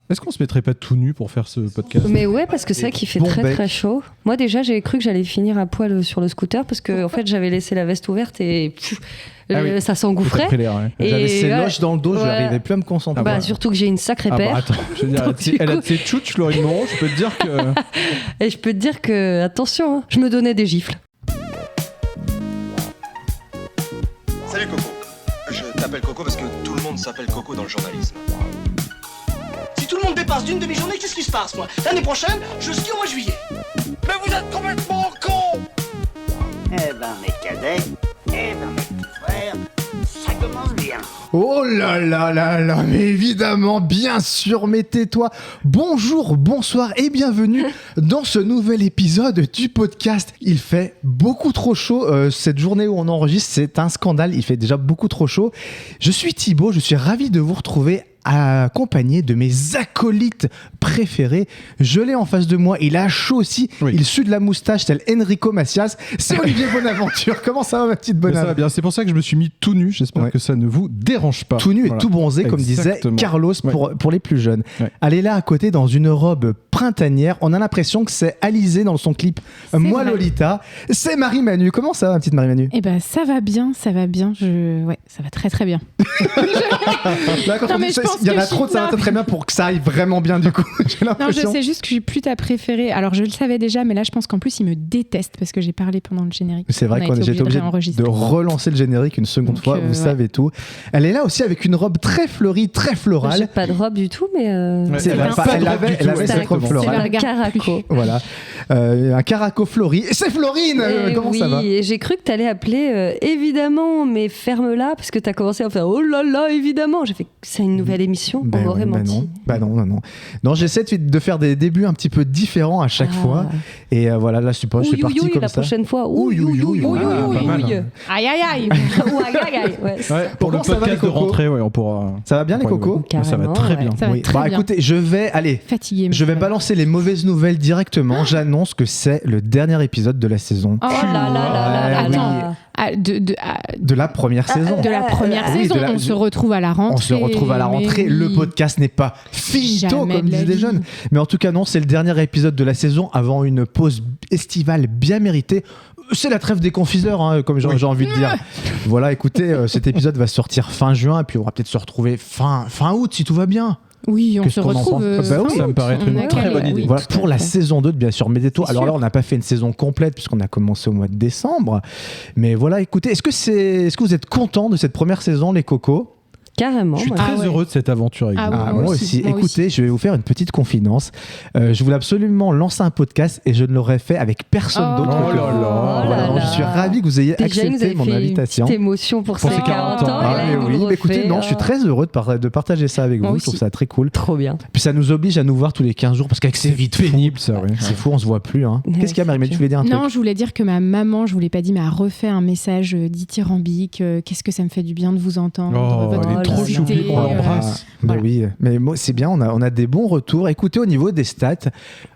Est-ce qu'on se mettrait pas tout nu pour faire ce podcast ? Mais ouais, parce que c'est vrai qu'il fait très chaud. Moi déjà, j'ai cru que j'allais finir à poil sur le scooter parce que en fait, j'avais laissé la veste ouverte et ça s'engouffrait. Et j'avais ces loches dans le dos, je n'arrivais plus à me concentrer. Surtout que j'ai une sacrée paire. Attends, je veux dire, elle a de ses tchouches, Florine Moreau, je peux te dire que... Et je peux te dire que, attention, je me donnais des gifles. Salut Coco. Je t'appelle Coco parce que tout le monde s'appelle Coco dans le journalisme. Si tout le monde dépasse d'une demi-journée, qu'est-ce qui se passe, moi ? L'année prochaine, je skie au mois de juillet. Mais vous êtes complètement con. Eh ben, mes cadets, mes petits frères, ça commence bien. Oh là là là là, mais évidemment, bien sûr, mais tais-toi. Bonjour, bonsoir et bienvenue dans ce nouvel épisode du podcast. Il fait beaucoup trop chaud. Cette journée où on enregistre, c'est un scandale. Il fait déjà beaucoup trop chaud. Je suis Thibaut, je suis ravi de vous retrouver accompagné de mes acolytes préférés. Je l'ai en face de moi, il a chaud aussi, il sue de la moustache tel Enrico Macias. C'est Olivier Bonaventure. Comment ça va, ma petite bonne? Ça va bien, c'est pour ça que je me suis mis tout nu. J'espère que ça ne vous dérange pas. Tout nu et tout bronzé, comme disait Carlos pour les plus jeunes. Elle est là à côté dans une robe printanière. On a l'impression que c'est Alizé dans son clip Moi vrai. Lolita. C'est Marie-Manu. Comment ça va, ma petite Marie-Manu? Eh ben, ça va bien, ça va bien. Ouais, ça va très très bien. Là, quand il y en a trop de ça va très bien pour que ça aille vraiment bien du coup. J'ai l'impression. Non, je sais juste que je suis plus ta préférée. Alors je le savais déjà, mais là je pense qu'en plus il me déteste parce que j'ai parlé pendant le générique. C'est vrai qu'on j'étais obligé de relancer le générique une seconde fois. Vous savez tout. Elle est là aussi avec une robe très fleurie, très florale. J'ai pas de robe du tout, mais elle avait cette robe florale. Un caraco. Voilà, un caraco fleuri. Et c'est Florine. Comment ça va? J'ai cru que t'allais appeler évidemment, mais ferme-la parce que t'as commencé à faire oh là là évidemment. J'ai fait c'est une nouvelle émission. On m'aurait menti. Non, j'essaie de faire des débuts un petit peu différents à chaque fois. Et voilà, là, je suis parti comme ça. La prochaine fois. Aïe, aïe, aïe. Pour le podcast de rentrée, on pourra... Ça va bien, les cocos? Ça va très bien. Écoutez, je vais balancer les mauvaises nouvelles directement. J'annonce que c'est le dernier épisode de la saison. Oh là là là. De la première saison. De la première saison. On se retrouve à la rentrée. Le podcast n'est pas finito, comme disent les jeunes. Mais en tout cas, non, c'est le dernier épisode de la saison avant une pause estivale bien méritée. C'est la trêve des confiseurs, comme j'ai envie de dire. Voilà, écoutez, cet épisode va sortir fin juin, et puis on va peut-être se retrouver fin août, si tout va bien. Oui, on se retrouve. Ça me paraît être une très bonne idée. Voilà, pour la saison 2 de Bien sûr Médéto. Alors là, on n'a pas fait une saison complète puisqu'on a commencé au mois de décembre. Mais voilà, écoutez, est-ce que vous êtes contents de cette première saison, les cocos? Carrément. Je suis très heureux de cette aventure avec vous. Moi aussi. Écoutez, je vais vous faire une petite confidence. Je voulais absolument lancer un podcast et je ne l'aurais fait avec personne d'autre. Je suis ravi que vous ayez accepté mon invitation. Cette émotion pour ces 40 ans. Écoutez, je suis très heureux de partager ça avec vous. Je trouve ça très cool. Trop bien. Puis ça nous oblige à nous voir tous les 15 jours parce qu'avec c'est vite pénible ça. C'est fou, on se voit plus. Qu'est-ce qu'il y a, Marie-Mé? Tu voulais dire un truc? Non, je voulais dire que ma maman, je vous l'ai pas dit, m'a refait un message dithyrambique. Qu'est-ce que ça me fait du bien de vous entendre. Elle est trop choupie. On l'embrasse. Oui, mais moi, c'est bien, on a des bons retours. Écoutez, au niveau des stats,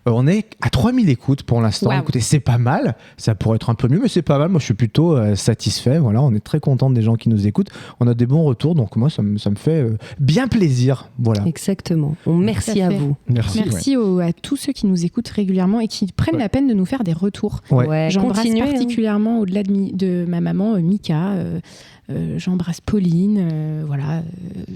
on est à 3000 écoutes pour l'instant. Wow. Écoutez, c'est pas mal. Ça pourrait être un peu mieux, mais c'est pas mal. Moi, je suis plutôt satisfait. Voilà, on est très content des gens qui nous écoutent. On a des bons retours, donc moi, ça me fait bien plaisir. Voilà. Exactement. Merci à vous. Merci à tous ceux qui nous écoutent régulièrement et qui prennent la peine de nous faire des retours. J'embrasse particulièrement au-delà de ma maman, Mika. J'embrasse Pauline, voilà.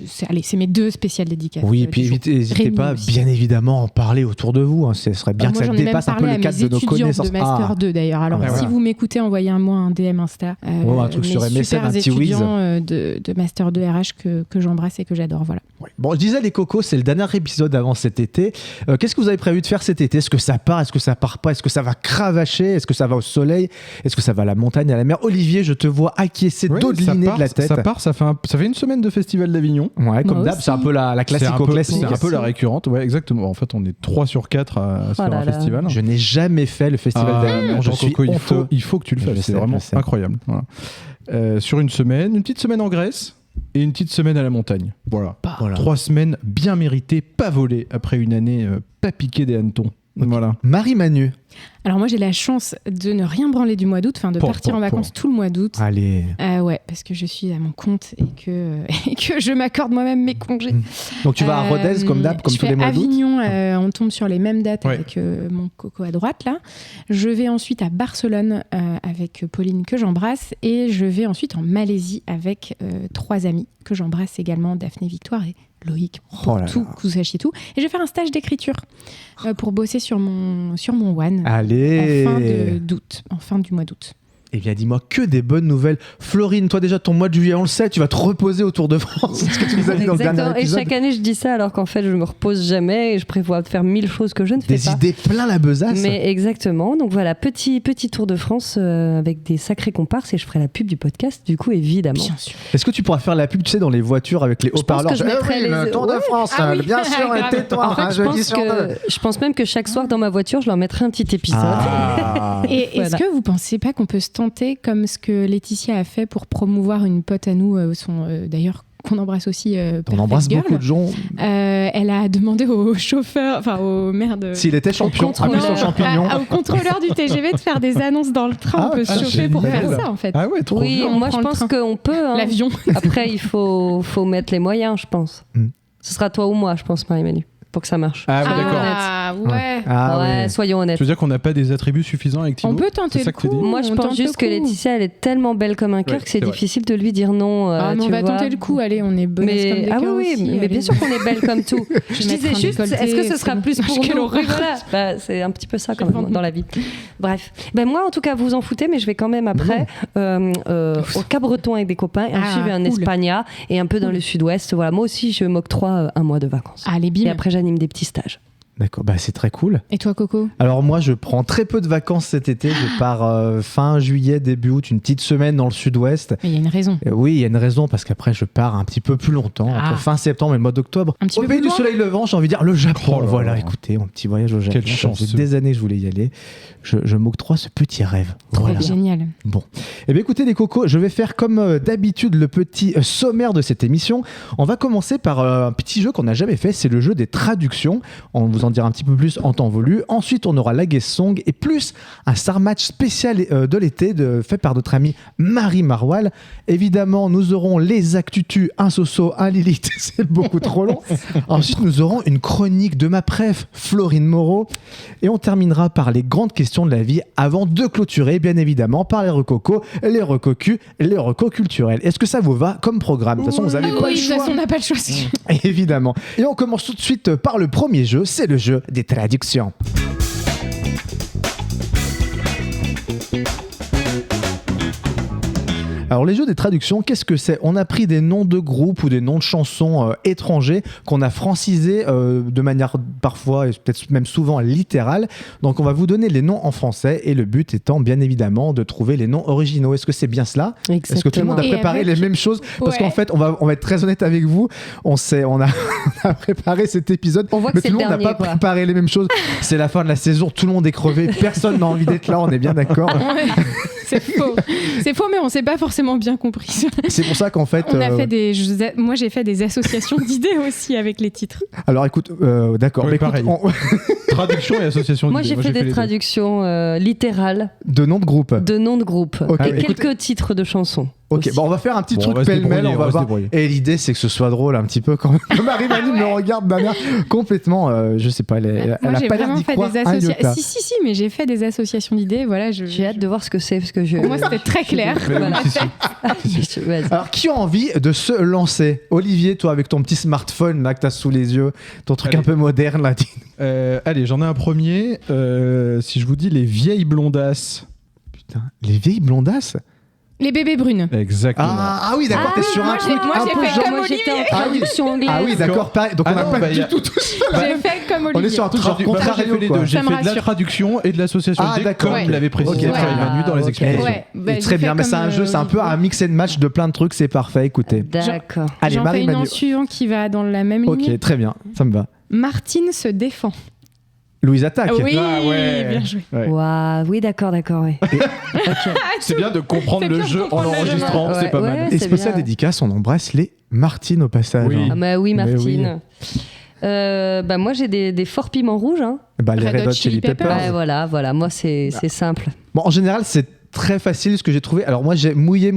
C'est mes 2 spéciales dédicaces. Oui, puis n'hésitez pas, bien évidemment, à en parler autour de vous. Ce serait bien que ça dépasse un peu le cadre de nos connaissances. De Master 2 d'ailleurs. Alors, si vous m'écoutez, envoyez-moi un DM Insta. Un truc sur MSN, un petit whiz. de Master 2 RH que j'embrasse et que j'adore. Voilà. Oui. Bon, je disais, les cocos, c'est le dernier épisode avant cet été. Qu'est-ce que vous avez prévu de faire cet été? Est-ce que ça part? Est-ce que ça part pas? Est-ce que ça va cravacher? Est-ce que ça va au soleil? Est-ce que ça va à la montagne, à la mer? Olivier, je te vois acquiescer dodeliner de la tête. Ça fait une semaine de Festival d'Avignon. Ouais, comme d'hab, c'est un peu la classico-classique. C'est un peu la récurrente, ouais, exactement. En fait, on est 3 sur 4 à faire un festival. Je n'ai jamais fait le Festival d'Avignon. Je suis honteux. Il faut que tu le fasses, c'est vraiment incroyable. Voilà. Sur une petite semaine en Grèce et une petite semaine à la montagne. Voilà. 3 semaines bien méritées, pas volées après une année pas piquée des hannetons. Voilà. Marie-Manu. Alors moi j'ai la chance de ne rien branler du mois d'août, de partir en vacances tout le mois d'août. Allez. Ouais, parce que je suis à mon compte et que je m'accorde moi-même mes congés. Donc tu vas à Rodez comme d'hab, comme tous les mois d'août. Avignon, on tombe sur les mêmes dates avec mon coco à droite là. Je vais ensuite à Barcelone avec Pauline que j'embrasse et je vais ensuite en Malaisie avec 3 amis que j'embrasse également, Daphné, Victoire et Loïc, pour tout, que vous sachiez tout. Et je vais faire un stage d'écriture pour bosser sur mon one. Allez. En fin du mois d'août. Eh bien, dis-moi que des bonnes nouvelles. Florine, toi déjà, ton mois de juillet, on le sait, tu vas te reposer au Tour de France. C'est ce que tu nous as dit dans le dernier épisode. Et chaque année, je dis ça alors qu'en fait, je me repose jamais et je prévois de faire 1000 choses que je ne fais pas. Des idées plein la besace. Mais exactement. Donc voilà, petit Tour de France avec des sacrés comparses et je ferai la pub du podcast, du coup, évidemment. Bien sûr. Est-ce que tu pourras faire la pub, tu sais, dans les voitures avec les haut-parleurs? Le Tour de France, bien sûr, tais-toi. En fait, je pense même que chaque soir dans ma voiture, je leur mettrai un petit épisode. Et est-ce que vous pensez pas qu'on peut se tenter comme ce que Laetitia a fait pour promouvoir une pote à nous, d'ailleurs qu'on embrasse aussi. On embrasse beaucoup de gens. Elle a demandé au chauffeur, enfin au maire de... S'il était champion, au contrôleur du TGV de faire des annonces dans le train. On peut se chauffer pour faire ça en fait. Ah ouais, trop bien. Moi je pense qu'on peut. Hein. L'avion. Après il faut mettre les moyens, je pense. Ce sera toi ou moi, je pense, Marie-Manu, pour que ça marche. Ah ouais, d'accord. Ouais, soyons honnêtes. Tu veux dire qu'on n'a pas des attributs suffisants avec Thibaut? On peut tenter le coup. Moi, je pense juste que Laetitia, elle est tellement belle comme un cœur que c'est difficile de lui dire non. Mais on va tenter le coup. Allez, on est bonnes comme des cœurs aussi. Mais bien sûr qu'on est belle comme tout. Je disais juste, est-ce que ce sera plus pour nous? Voilà. C'est un petit peu ça quand même dans la vie. Bref. Moi, en tout cas, vous vous en foutez, mais je vais quand même après au Cap-Breton avec des copains et ensuite un Espagna et un peu dans le sud-ouest. Voilà. Moi aussi, je m'octroie un mois de vacances. Allez, bien. Et après, j'anime des petits stages. D'accord, c'est très cool. Et toi, Coco? Alors moi, je prends très peu de vacances cet été. Je pars fin juillet, début août, une petite semaine dans le sud-ouest. Mais il y a une raison. Oui, il y a une raison, parce qu'après, je pars un petit peu plus longtemps, entre fin septembre et le mois d'octobre. Au pays du soleil levant, j'ai envie de dire le Japon. Voilà, écoutez, un petit voyage au Japon. Quelle chance. Ça faisait des années que je voulais y aller. Je m'octroie ce petit rêve. Voilà. Génial. Bon. Eh bien, écoutez, les cocos, je vais faire comme d'habitude le petit sommaire de cette émission. On va commencer par un petit jeu qu'on n'a jamais fait. C'est le jeu des traductions. On vous en dira un petit peu plus en temps voulu. Ensuite, on aura la guest song et plus un star match spécial de l'été fait par notre amie Marie Maroual. Évidemment, nous aurons les Actutus, un Soso, un Lilith. C'est beaucoup trop long. Ensuite, nous aurons une chronique de ma préf, Florine Moreau. Et on terminera par les grandes questions de la vie avant de clôturer, bien évidemment, par les recocos, les recocus, les recos culturels. Est-ce que ça vous va comme programme? De toute façon, vous avez pas le choix. De toute façon, on n'a pas le choix. Évidemment. Et on commence tout de suite par le premier jeu. C'est le jeu des traductions. Alors les jeux des traductions, qu'est-ce que c'est? On a pris des noms de groupes ou des noms de chansons étrangers qu'on a francisés de manière parfois et peut-être même souvent littérale. Donc on va vous donner les noms en français et le but étant bien évidemment de trouver les noms originaux. Est-ce que c'est bien cela? Exactement. Est-ce que tout le monde a préparé les mêmes choses? Parce qu'en fait, on va être très honnête avec vous, on a préparé cet épisode, mais tout le monde n'a pas préparé les mêmes choses. C'est la fin de la saison, tout le monde est crevé, personne n'a envie d'être là, on est bien d'accord. C'est faux. C'est faux, mais on ne s'est pas forcément bien compris. C'est pour ça qu'en fait... Moi, j'ai fait des associations d'idées aussi avec les titres. Alors écoute, d'accord. Ouais, pareil. Traduction et association d'idées. Moi, j'ai fait des traductions littérales. De noms de groupes. Okay. Et quelques titres de chansons. Ok, on va faire un petit truc pêle-mêle, on va voir. Et l'idée, c'est que ce soit drôle un petit peu quand même. Marie-Manu me regarde d'un air complètement, je sais pas, elle a pas l'air d'y croire un iota. Si, mais j'ai fait des associations d'idées, voilà. J'ai hâte de voir ce que c'est, parce que pour moi, c'était très clair. Alors, qui a envie de se lancer? Olivier, toi, avec ton petit smartphone là que t'as sous les yeux, ton truc un peu moderne là. Allez, j'en ai un premier. Si je vous dis les vieilles blondasses. Putain, les vieilles blondasses? Les bébés brunes. Exactement. Ah oui, d'accord, t'es sur un truc un peu genre... Moi, j'étais en traduction anglaise. Ah oui, d'accord, pareil. Donc on n'a pas du tout ça. J'ai fait comme Olivier. On est sur un truc genre contrario, quoi. J'ai fait de la traduction et de l'association d'idées, comme l'avait précisé Marie-Manu dans les explications. Très bien, mais c'est un jeu, c'est un peu un mix and match de plein de trucs, c'est parfait, écoutez. D'accord. Allez, J'en fais une en suivant qui va dans la même ligne. Ok, très bien, ça me va. Martine se défend. Louise attaque. Oui, bien joué. Wow, oui, d'accord, ouais. Okay. C'est bien de comprendre le jeu en l'enregistrant, c'est pas mal. Et spécial dédicace, on embrasse les Martines au passage. Oui, oui Martine. Moi j'ai des forts piments rouges. Bah, les Red Hot Chili Peppers. Bah, voilà, moi c'est simple. Bon, en général, c'est très facile ce que j'ai trouvé. Alors moi, j'ai mouillé.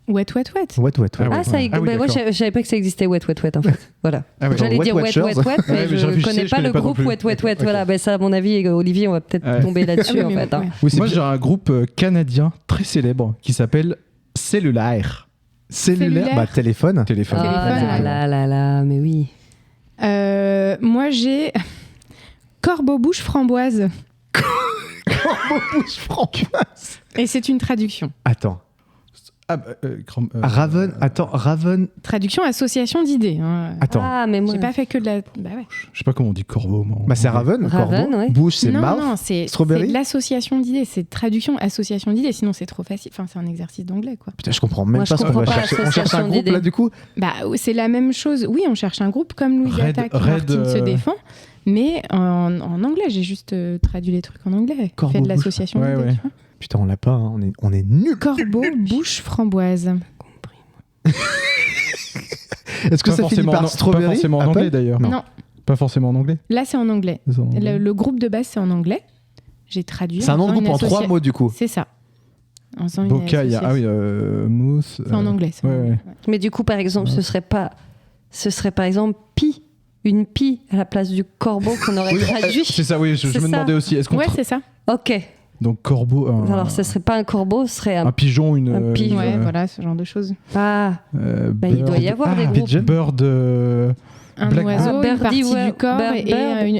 Wet. Moi je savais pas que ça existait Wet en fait. Voilà. J'allais dire Wet, mais je connais pas le groupe Wet. Okay. Voilà, bah, ça à mon avis, Olivier, on va peut-être tomber là-dessus en fait. Hein. Oui, moi j'ai un groupe canadien très célèbre qui s'appelle Cellulaire. Bah téléphone. Ah là, mais oui. Moi j'ai Corbeau bouche framboise. Corbeau bouche framboise. Et c'est une traduction. Attends. Raven. Traduction association d'idées. Hein. Attends. Ah, mais moi... J'ai pas fait que de la. Bah ouais. Je sais pas comment on dit corbeau. Moi. Bah c'est Raven, corbeau. Ouais. Bouche, c'est mouth. Non, c'est de l'association d'idées. C'est traduction association d'idées. Sinon, c'est trop facile. Enfin, c'est un exercice d'anglais, quoi. Putain, je comprends même pas ce qu'on va chercher. On cherche un groupe là, du coup. Bah, c'est la même chose. Oui, on cherche un groupe comme Louise attaque, Martine se défend. Mais en anglais, j'ai juste traduit les trucs en anglais. Fait de l'association d'idées. Ouais. Putain, on l'a pas. Hein. On est nuls. Corbeau bouche framboise. Est-ce que ça finit par strawberry? Pas forcément en anglais d'ailleurs. Non. Pas forcément en anglais. Là, c'est en anglais. Le groupe de base, c'est en anglais. J'ai traduit. C'est un nom de groupe en 3 mots du coup. C'est ça. Bocaille, mousse. C'est en anglais. Ouais. Mais du coup, par exemple, ce serait par exemple pie. Une pie à la place du corbeau qu'on aurait traduit. C'est ça, oui. Je me demandais aussi. Est-ce qu'on c'est ça. Ok. Donc corbeau. Alors, ce serait pas un corbeau, ce serait un pigeon, une. pigeon. Ouais, voilà, ce genre de choses. Il doit y avoir des groupes. Bird. Un oiseau, une partie du corps et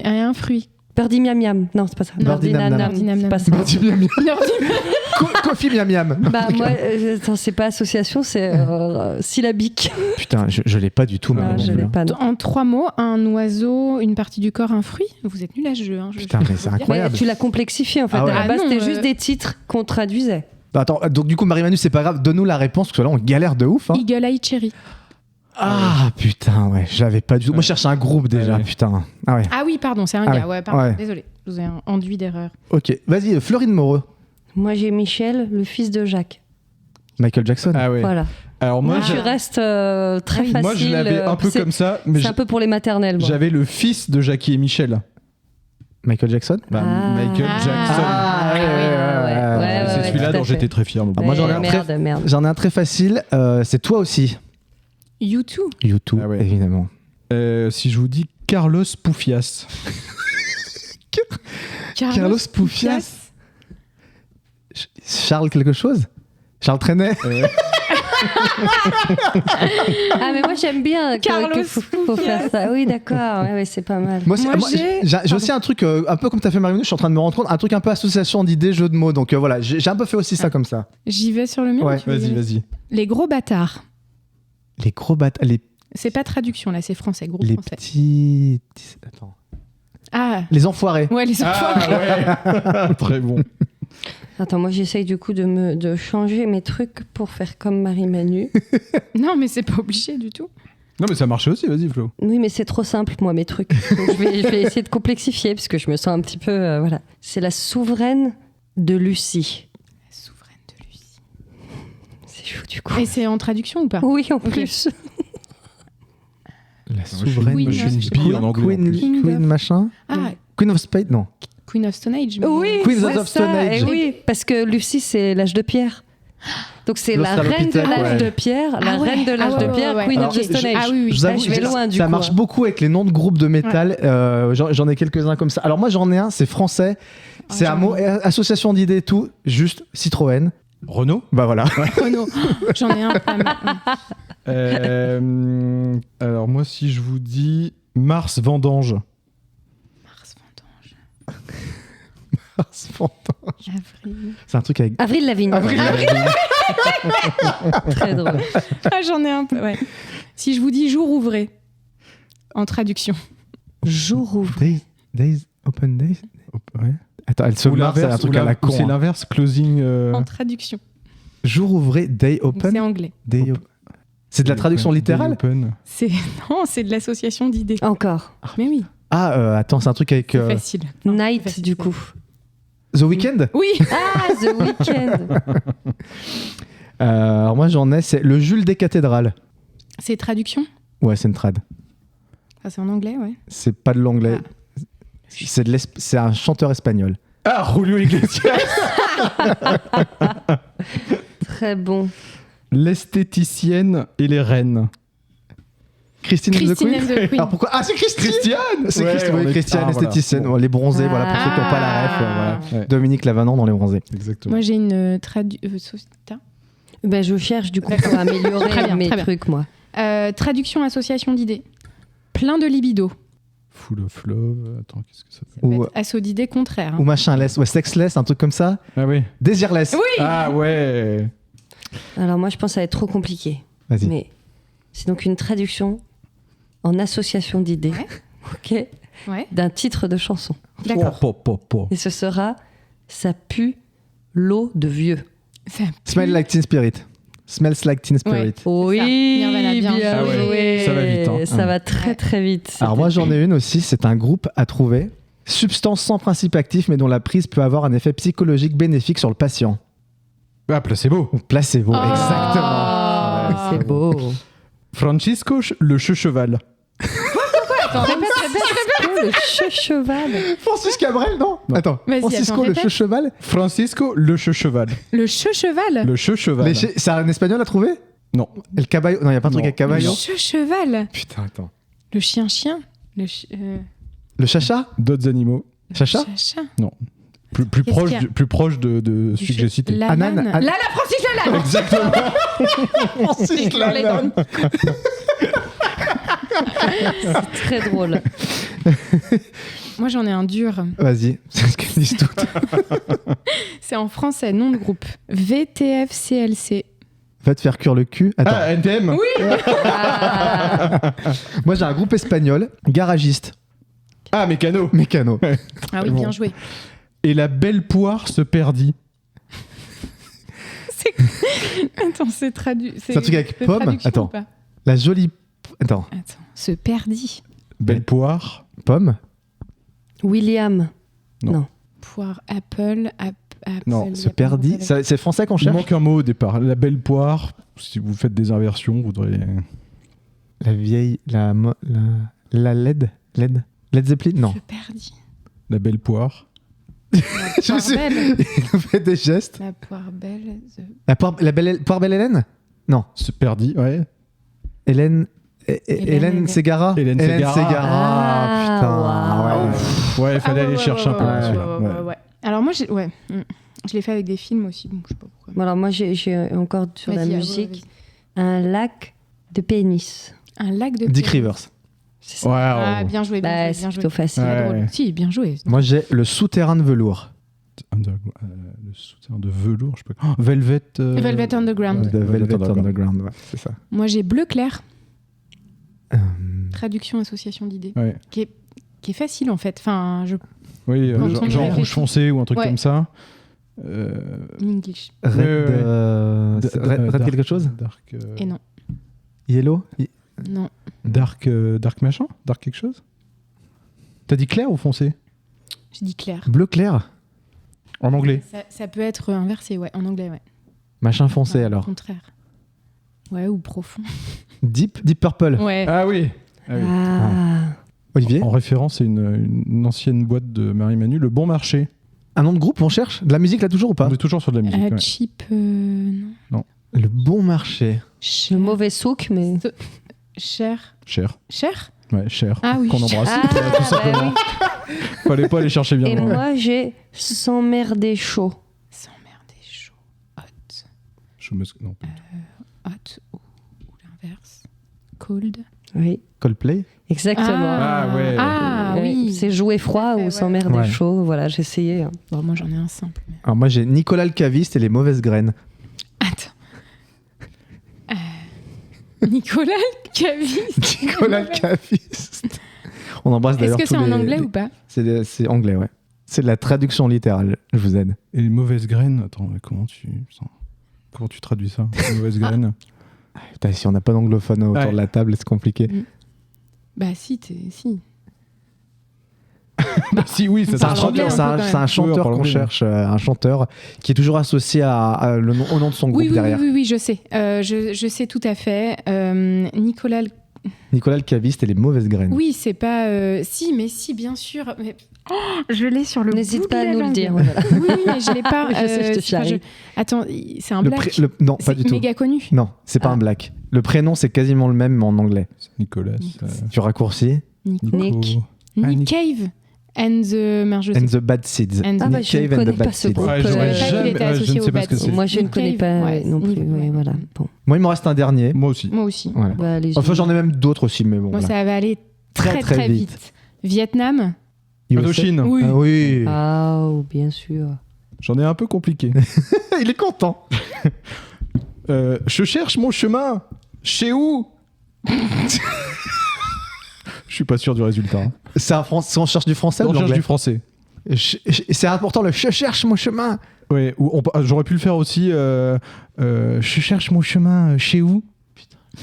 un fruit. Birdie miam miam. Non, c'est pas ça. Birdie nam nam. C'est pas ça. Birdie miam miam. Coffee miam miam. Bah moi, c'est pas association, c'est syllabique. Putain, je l'ai pas du tout. Je l'ai pas. En 3 mots, un oiseau, une partie du corps, un fruit. Vous êtes nuls à ce jeu. Hein, Putain, mais c'est incroyable. Mais tu l'as complexifié en fait. À la base, c'était juste des titres qu'on traduisait. Bah, attends, donc du coup, Marie-Manu, c'est pas grave. Donne-nous la réponse parce que là, on galère de ouf. Hein. Eagle Eye Cherry. Ah putain, ouais, j'avais pas du tout. Moi, je cherche un groupe déjà, putain. Ah ouais. Ah oui, pardon, c'est un gars. Ouais, pardon. Ouais. Désolé, je vous ai enduit d'erreur. Ok, vas-y, Florine Moreau. Moi, j'ai Michel, le fils de Jacques. Michael Jackson. Ah ouais. Voilà. Alors moi, tu restes très facile. Moi, je l'avais un peu comme ça, mais c'est un peu pour les maternelles. Bon. J'avais le fils de Jackie et Michel. Michael Jackson. Michael Jackson. Ouais, c'est celui-là dont j'étais très fier. Moi, j'en ai un très facile. C'est toi aussi. U2. U2, évidemment. Si je vous dis Carlos Poufias. Carlos Poufias. Charles quelque chose? Charles Trenet. Ah mais moi j'aime bien Carlos faut faire ça. Oui d'accord, ouais, c'est pas mal. Moi j'ai aussi un truc un peu comme t'as fait Marie-Manu, je suis en train de me rendre compte, un truc un peu association d'idées, jeu de mots. Donc voilà, j'ai un peu fait aussi ça comme ça. J'y vais sur le mien. Ouais, vas-y. Les gros bâtards. Les gros bâtards. C'est pas traduction là, c'est français, gros les français. Petits. Attends. Ah. Les enfoirés. Ouais, les enfoirés. Ah, ouais. Très bon. Attends, moi j'essaye du coup de changer mes trucs pour faire comme Marie-Manu. Non, mais c'est pas obligé du tout. Non, mais ça marchait aussi, vas-y Flo. Oui, mais c'est trop simple, moi, mes trucs. Donc, je vais essayer de complexifier parce que je me sens un petit peu. Voilà. C'est la souveraine de Lucie. La souveraine de Lucie. C'est chaud du coup. Et c'est en traduction ou pas? Oui, en plus. La souveraine. Je suis une bille en anglais. Queen machin. Ah. Queen of Spades, non. Queen of Stone Age. Oui, Queen of Stone Age. Oui, parce que Lucie, c'est l'âge de pierre. Donc c'est la reine de l'âge de pierre, la reine de l'âge de pierre, Queen of the Stone Age. Ah oui, oui. Je vais loin du coup. Ça marche beaucoup avec les noms de groupes de métal. Ouais. J'en ai quelques-uns comme ça. Alors moi j'en ai un, c'est français. C'est un mot, association d'idées et tout. Juste Citroën. Renault. Bah voilà. Renault. J'en ai un. Alors moi si je vous dis Mars Vendange. Mars Vendange. Avril. C'est un truc avec. Avril Lavigne. Très drôle. Ah, j'en ai un peu, ouais. Si je vous dis jour ouvré, en traduction. Jour ouvré. Days, open days. Ouais. Attends, elle se marre, c'est un truc à la con. C'est l'inverse, closing. En traduction. Jour ouvré, day open. C'est anglais. C'est de la traduction littérale. Non, c'est de l'association d'idées. Encore. Mais oui. Ah, attends, c'est un truc avec. C'est facile. Night, facile. du coup. The Weeknd. Oui. Ah, The Weeknd. Alors moi j'en ai, c'est le Jules des cathédrales. C'est traduction? Ouais, c'est une trad. Ah, c'est en anglais, ouais. C'est pas de l'anglais. C'est un chanteur espagnol. Ah, Julio Iglesias. Très bon. L'esthéticienne et les reines. Christine and the Queen. Alors pourquoi c'est Christiane. C'est Christiane, l'esthéticienne. Voilà. Les bronzés, voilà, pour ceux qui n'ont pas la ref. Voilà. Ouais. Dominique Lavanant dans Les Bronzés. Exactement. Moi, j'ai une je cherche du coup pour améliorer mes trucs, moi. Traduction, association d'idées. Plein de libido. Full of love. Attends, qu'est-ce que ça fait? Ou assaut d'idées contraire. Ou machinless, sexless, un truc comme ça. Ah oui. Désirless. Oui. Ah ouais. Alors moi, je pense que ça va être trop compliqué. Vas-y. Mais c'est donc une traduction en association d'idées, d'un titre de chanson. D'accord. Et ce sera Ça pue l'eau de vieux. Smell like Teen Spirit. Smells like Teen Spirit. Oui, bien joué. Ça va vite. Hein. Ça va très très vite. Alors moi j'en ai une aussi, c'est un groupe à trouver. Substance sans principe actif mais dont la prise peut avoir un effet psychologique bénéfique sur le patient. Ah, placebo. Placebo, exactement. C'est beau. Francisco le cheval. Répète. Le cheval. Francis Cabrel, non. Attends. Francisco le cheval. Francisco le cheval. Le cheval. Le cheval. C'est un espagnol à trouver? Non. El caballo. Non, il n'y a pas un truc avec caballo. Le cheval. Putain, attends. Le chien. Le chacha. D'autres animaux. Chacha. Non. Plus proche de celui que j'ai cité. La Francis Lalanne. Exactement. Francis Lalanne. C'est très drôle. Moi j'en ai un dur. Vas-y, c'est ce qu'elles disent toutes. C'est en français, nom de groupe. VTFCLC. Va te faire cuire le cul. Attends. Ah, NTM. Oui. Moi j'ai un groupe espagnol, garagiste. Ah, Mécano. Ah oui, bien joué. Et la belle poire se perdit. Attends, c'est traduit. C'est un truc avec pomme. Attends. La jolie. Attends. Se perdit. Belle poire. Pomme. William. Non. Poire, apple. Non, se perdit. C'est français qu'on cherche. Il manque un mot au départ. La belle poire. Si vous faites des inversions, vous devriez. La vieille. La LED. Led Zeppelin. Non. Se perdit. La belle poire. Je sais. Il nous fait des gestes. La poire belle. La poire belle Hélène. Non. Se perdit, ouais. Hélène Ségara. Hélène Ségara. Putain. Wow. Ouais, il fallait aller chercher un peu plus celui-là. Ouais. Alors moi, je l'ai fait avec des films aussi. Bon, je sais pas pourquoi. Alors moi, j'ai encore sur la musique un lac de pénis. Un lac de Dick Rivers. Wow. Ah, bien joué. C'est plutôt facile. Drôle. Si, bien joué. Moi, j'ai le souterrain de velours. Le souterrain de velours, je peux. Oh, Velvet Underground. Velvet Underground, ouais, c'est ça. Moi, j'ai bleu clair. Traduction, association d'idées. Ouais. Qui est facile en fait. Enfin, oui, genre rouge foncé ou un truc comme ça. English. Red quelque chose. Dark. Et non. Yellow. Non. Dark machin. Dark quelque chose. T'as dit clair ou foncé? J'ai dit clair. Bleu clair. En anglais. Ça peut être inversé, ouais. En anglais, ouais. Machin foncé alors. Au contraire. Ouais, ou profond. Deep Purple. Ouais. Ah oui. Olivier. En référence à une ancienne boîte de Marie-Manu, Le Bon Marché. Un nom de groupe, on cherche? De la musique là toujours ou pas? On est toujours sur de la musique. Ouais. Cheap, non. Le Bon Marché. Le mauvais souk, mais... Cher. Ouais, cher. Ah oui. Qu'on embrasse. Tout simplement. Oui. Fallait pas aller chercher bien. Et moi, j'ai S'emmerder chaud. S'emmerder chaud. Hot. Non. Hot ou l'inverse. Cold. Oui. Coldplay. Exactement. Ah ouais. Ah oui. C'est jouer froid ou s'emmerder chaud. Voilà, j'ai essayé. Bon, moi, j'en ai un simple. Mais... Alors moi, j'ai Nicolas le caviste et les mauvaises graines. Attends. Nicolas le caviste. Nicolas le caviste. On embrasse d'ailleurs. Est-ce que c'est en anglais ou pas? C'est anglais, ouais. C'est de la traduction littérale. Je vous aide. Et les mauvaises graines. Attends, comment tu traduis ça? Les mauvaises graines. Putain, si on n'a pas d'anglophone autour de la table, c'est compliqué. Bah si. Si, oui, c'est un chanteur qu'on cherche, un chanteur qui est toujours associé au nom de son groupe derrière. Oui, je sais. Je sais tout à fait. Nicolas Nicolas le caviste et les mauvaises graines. Oui, c'est pas... Si, bien sûr. Mais... je l'ai sur le bout N'hésite pas à nous langue. le dire. Voilà. Oui, mais je l'ai pas. Je sais, je te charrie. Attends, c'est un black. Non, pas du tout. C'est méga connu. Non, c'est pas un black. Le prénom, c'est quasiment le même, mais en anglais. Nicolas. Tu raccourcis Nick. Nick Cave and the Bad Seeds. Je ne connais pas ce groupe. Je ne sais pas ce que c'est. Moi, je ne connais pas non plus. Voilà. Bon. Moi, il me reste un dernier. Moi aussi. Voilà. Bah, Enfin, j'en ai même d'autres aussi, mais bon. Moi, voilà. ça va aller très vite. Vietnam. Indochine. Oui. Ah oui. Ah, bien sûr. J'en ai un peu compliqué. Il est content. Je cherche mon chemin. Chez où? Je suis pas sûr du résultat. Hein. C'est on cherche du français ou de l'anglais? On cherche du français. C'est important, je cherche mon chemin. Ouais, j'aurais pu le faire aussi. Je cherche mon chemin. Chez où?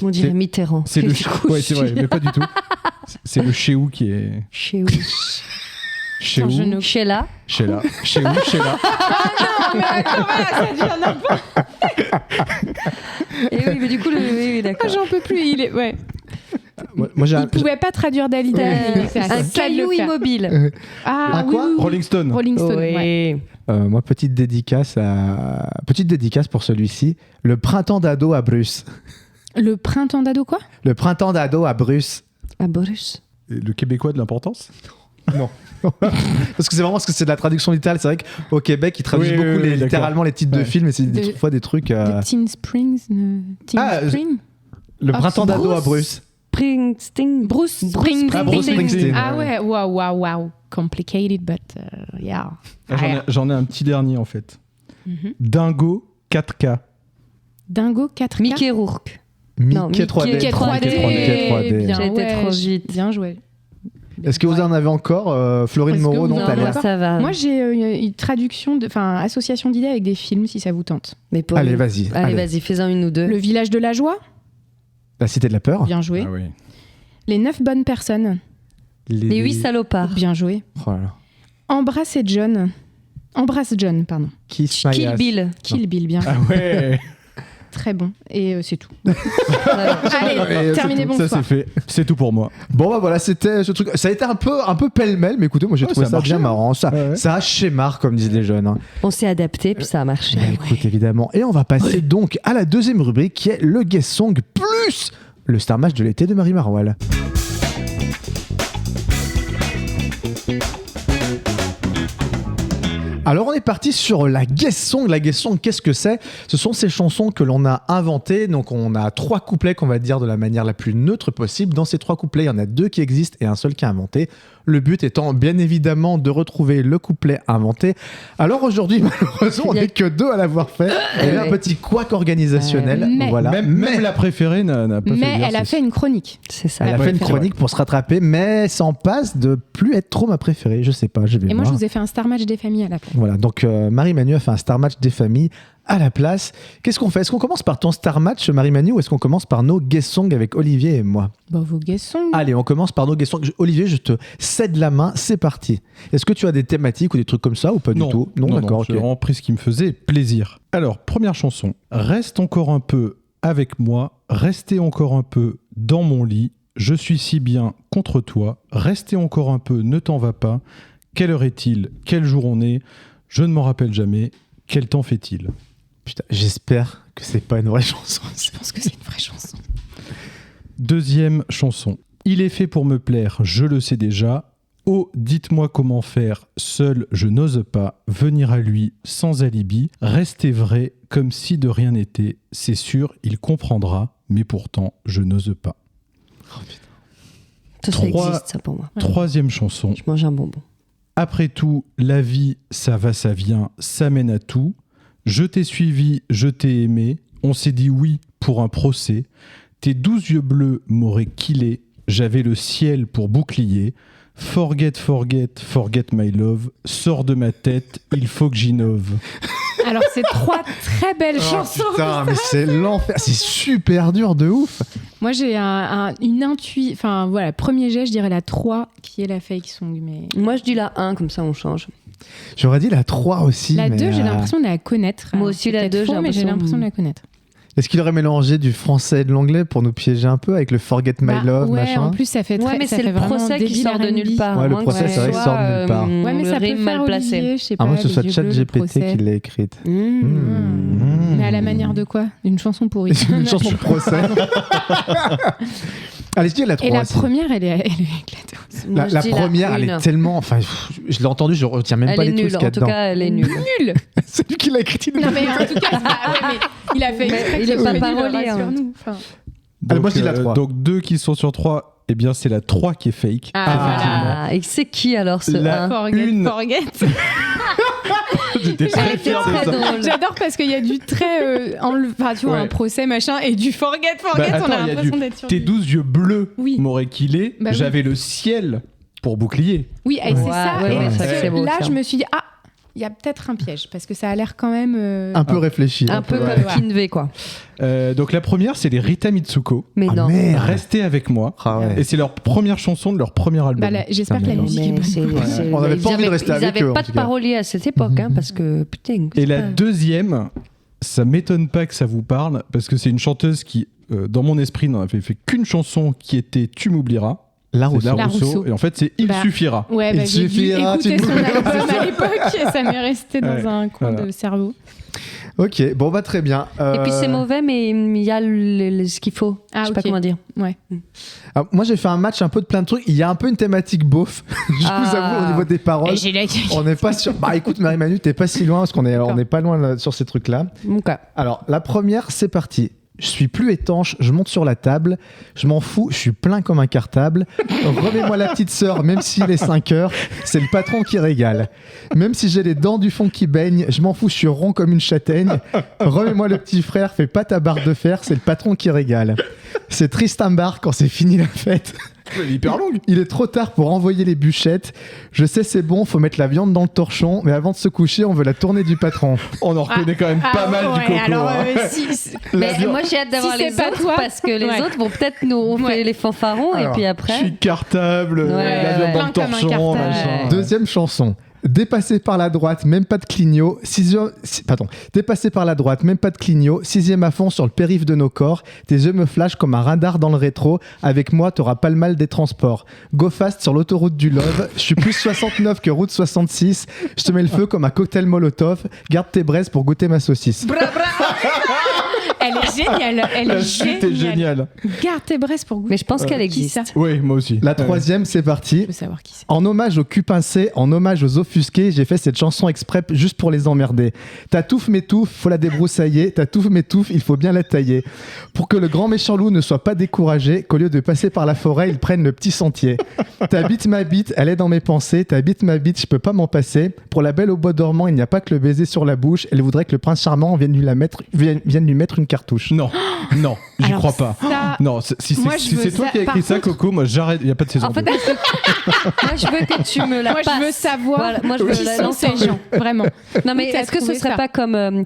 On dirait Mitterrand. C'est le ouais, c'est vrai, mais pas du tout. C'est le chez où qui est. Chez où? Chez où? Chez là. Chez là. Chez où? Chez là. Ah non, mais attends, ça devient n'importe. Et oui, mais du coup, oui, d'accord. J'en peux plus. Ouais. Moi, il pouvait pas traduire Dalida. Un caillou immobile. Ah quoi? Oui. Rolling Stone. Rolling Stone. Oui. Ouais. Moi, petite dédicace pour celui-ci. Le printemps d'ado à Bruce. Le printemps d'ado quoi? Le printemps d'ado à Bruce. À Bruce. Le québécois de l'importance? Non. Parce que c'est de la traduction littérale. C'est vrai qu'au Québec, ils traduisent beaucoup littéralement les titres de films, et c'est des fois des trucs. Teen Springs. Spring. Le printemps d'ado à Bruce. Bruce Springsteen. Bruce Springsteen. Ah ouais, wow. Complicated, but yeah. J'en ai un petit dernier en fait. Dingo 4K. Dingo 4K. Mickey Rourke. Mickey 3D. Mickey 3D. J'ai été trop vite. Bien joué. Est-ce que vous en avez encore Florine Moreau? Non, t'as l'air. Ça va. Moi, j'ai une traduction, association d'idées avec des films, si ça vous tente. Mais allez, vas-y. Allez, vas-y, fais-en une ou deux. Le village de la joie. La cité de la peur. Bien joué. Ah oui. Les 9 bonnes personnes. Les 8 salopards. Bien joué. Oh là là. Embrasse John, pardon. Kill Bill. Kill Bill, bien. Ah ouais. Très bon. Et c'est tout. Allez, terminé, bonsoir. Ça c'est fait. C'est tout pour moi. Bon bah voilà, c'était ce truc. Ça a été un peu pêle-mêle, mais écoutez, moi j'ai trouvé ça bien marrant. Ça a schémar, comme disent les jeunes. Hein. On s'est adapté, puis ça a marché. Écoute, évidemment. Et on va passer donc à la deuxième rubrique qui est le Guest Song plus le Star Match de l'été de Marie Maroilles. Alors on est parti sur la Guest Song. La Guest Song, qu'est-ce que c'est? Ce sont ces chansons que l'on a inventées. Donc on a 3 couplets qu'on va dire de la manière la plus neutre possible. Dans ces 3 couplets, il y en a 2 qui existent et un seul qui est inventé. Le but étant bien évidemment de retrouver le couplet inventé. Alors aujourd'hui, malheureusement, on n'est que 2 à l'avoir fait. Il y a un petit couac organisationnel. Voilà. Même la préférée n'a pas fait. Mais elle a fait une chronique. C'est ça. Elle a fait une chronique pour se rattraper, mais ça en passe de plus être trop ma préférée. Je sais pas, je vais voir. Et moi, je vous ai fait un Star Match des familles à la place. Voilà, donc Marie-Manu a fait un Star Match des familles à la place. Qu'est-ce qu'on fait? Est-ce qu'on commence par ton Star Match, Marie-Manu, ou est-ce qu'on commence par nos Guest Songs avec Olivier et moi? Vos Guest Songs. Allez, on commence par nos Guest Songs. Olivier, je te cède la main, c'est parti. Est-ce que tu as des thématiques ou des trucs comme ça ou pas du tout? Non, d'accord. J'ai vraiment pris ce qui me faisait plaisir. Alors, première chanson. Reste encore un peu avec moi, restez encore un peu dans mon lit, je suis si bien contre toi, restez encore un peu, ne t'en va pas, quelle heure est-il, quel jour on est, je ne m'en rappelle jamais, quel temps fait-il? Putain, j'espère que c'est pas une vraie chanson. Je pense que c'est une vraie chanson. Deuxième chanson. Il est fait pour me plaire, je le sais déjà. Oh, dites-moi comment faire, seul je n'ose pas. Venir à lui sans alibi. Rester vrai comme si de rien n'était. C'est sûr, il comprendra, mais pourtant je n'ose pas. Oh putain. Ça existe, ça pour moi. Troisième chanson. Je mange un bonbon. Après tout, la vie, ça va, ça vient, ça mène à tout. Je t'ai suivi, je t'ai aimé. On s'est dit oui pour un procès. Tes 12 yeux bleus m'auraient killé. J'avais le ciel pour bouclier. Forget, forget, forget my love. Sors de ma tête, il faut que j'innove. Alors, c'est 3 très belles chansons. Putain, mais c'est l'enfer. C'est super dur de ouf. Moi, j'ai une intuition. Enfin, voilà, premier jet, je dirais la 3, qui est la fake song. Mais... Moi, je dis la 1, comme ça, on change. J'aurais dit la 3 aussi. La mais 2, j'ai l'impression de la connaître. Moi aussi, la 2, j'ai l'impression de la connaître. Est-ce qu'il aurait mélangé du français et de l'anglais pour nous piéger un peu avec le Forget My Love, machin? En plus, ça fait très. Mais ça c'est fait le procès qui sort de nulle part. Ouais, le procès, c'est vrai qu'il sort de nulle part. Ouais, mais ça peut faire mal placé. Je sais pas. À moins que ce soit ChatGPT qui l'ait écrite. Mais à la manière de quoi? D'une chanson pourrie. Une chanson de procès. Allez, je dis la 3. Et la première, elle est éclatée. La première, elle est tellement. Enfin, je l'ai entendue, je retiens même pas les trucs qu'il y a dedans. En tout cas, elle est nulle. Nulle. C'est lui qui l'a écrite. Non, mais en tout cas, mais il a fait exprès. Il est pas parolier sur nous. Donc, moi, je dis la 3. Donc 2 qui sont sur 3, eh bien c'est la 3 qui est fake. Ah, et c'est qui alors ce 1? Forget. J'étais très fier de ça. J'adore parce qu'il y a du très tu vois, un procès machin et du forget, on a l'impression d'être sur tes 12 yeux bleus Oui. m'auraient killé. Bah oui. J'avais le ciel pour bouclier. Oui, et c'est ça. Ouais, Et c'est beau, là, ça. je me suis dit il y a peut-être un piège parce que ça a l'air quand même Un peu réfléchi. Un peu comme Kinvey, quoi. Donc la première, c'est les Rita Mitsuko. Mais non. Merde. Restez avec moi. Et c'est leur première chanson de leur premier album. J'espère que la musique est bonne. On n'avait pas envie de rester avec eux. Ils n'avaient pas de parolier à cette époque, parce que putain. Et la deuxième, ça m'étonne pas que ça vous parle, parce que c'est une chanteuse qui, dans mon esprit, n'en avait fait qu'une chanson qui était Tu m'oublieras. La Rousseau. Et en fait, c'est Il suffira. Ouais, Il j'ai dû suffira, écouter son album à l'époque et ça m'est resté dans un coin de cerveau. Ok, bon bah très bien. Et puis c'est mauvais, mais il y a ce qu'il faut. Je sais pas comment dire. Ouais. Alors, moi j'ai fait un match un peu de plein de trucs. Il y a un peu une thématique beauf. Je vous avoue au niveau des paroles. On n'est pas sur. Bah écoute Marie-Manu, t'es pas si loin parce qu'on est pas loin là, sur ces trucs-là. Okay. Alors la première, c'est parti. Je suis plus étanche, je monte sur la table, je m'en fous, je suis plein comme un cartable. Remets-moi la petite sœur, même s'il est 5 heures, c'est le patron qui régale. Même si j'ai les dents du fond qui baignent, je m'en fous, je suis rond comme une châtaigne. Remets-moi le petit frère, fais pas ta barre de fer, c'est le patron qui régale. C'est triste un bar quand c'est fini la fête. Elle est hyper longue. Il est trop tard pour envoyer les bûchettes. Je sais c'est bon, faut mettre la viande dans le torchon, mais avant de se coucher, on veut la tournée du patron. On en reconnaît quand même pas mal du coco. Alors, mais moi j'ai hâte d'avoir les autres parce que les autres vont peut-être nous faire les fanfarons et puis après. Je suis cartable, la viande dans le torchon, machin. Deuxième chanson. Dépassé par la droite, même pas de clignot. Dépassé par la droite, même pas de clignot. 6e à fond sur le périph' de nos corps. Tes yeux me flashent comme un radar dans le rétro. Avec moi, t'auras pas le mal des transports. Go fast sur l'autoroute du love. Je suis plus 69 que route 66. Je te mets le feu comme un cocktail molotov. Garde tes braises pour goûter ma saucisse. Elle est géniale. La suite est géniale. Garde tes braises pour goûter. Mais je pense qu'elle existe. Oui, moi aussi. La troisième, c'est parti. Je veux savoir qui c'est. En hommage aux cul pincés, en hommage aux offusqués, j'ai fait cette chanson exprès juste pour les emmerder. Ta touffe m'étouffe, faut la débroussailler. Ta touffe m'étouffe, il faut bien la tailler. Pour que le grand méchant loup ne soit pas découragé, qu'au lieu de passer par la forêt, il prenne le petit sentier. Ta bite, ma bite, elle est dans mes pensées. Ta bite, ma bite, je peux pas m'en passer. Pour la belle au bois dormant, il n'y a pas que le baiser sur la bouche. Elle voudrait que le prince charmant vienne lui mettre une cartouche. Non, j'y crois pas. Ça... Non, si c'est toi qui as écrit ça, Coco, moi j'arrête, il n'y a pas de saison. En fait, moi je veux que tu me la passes. Moi je veux savoir moi, je veux qui sont ces gens, vraiment. Non mais est-ce que ce serait pas comme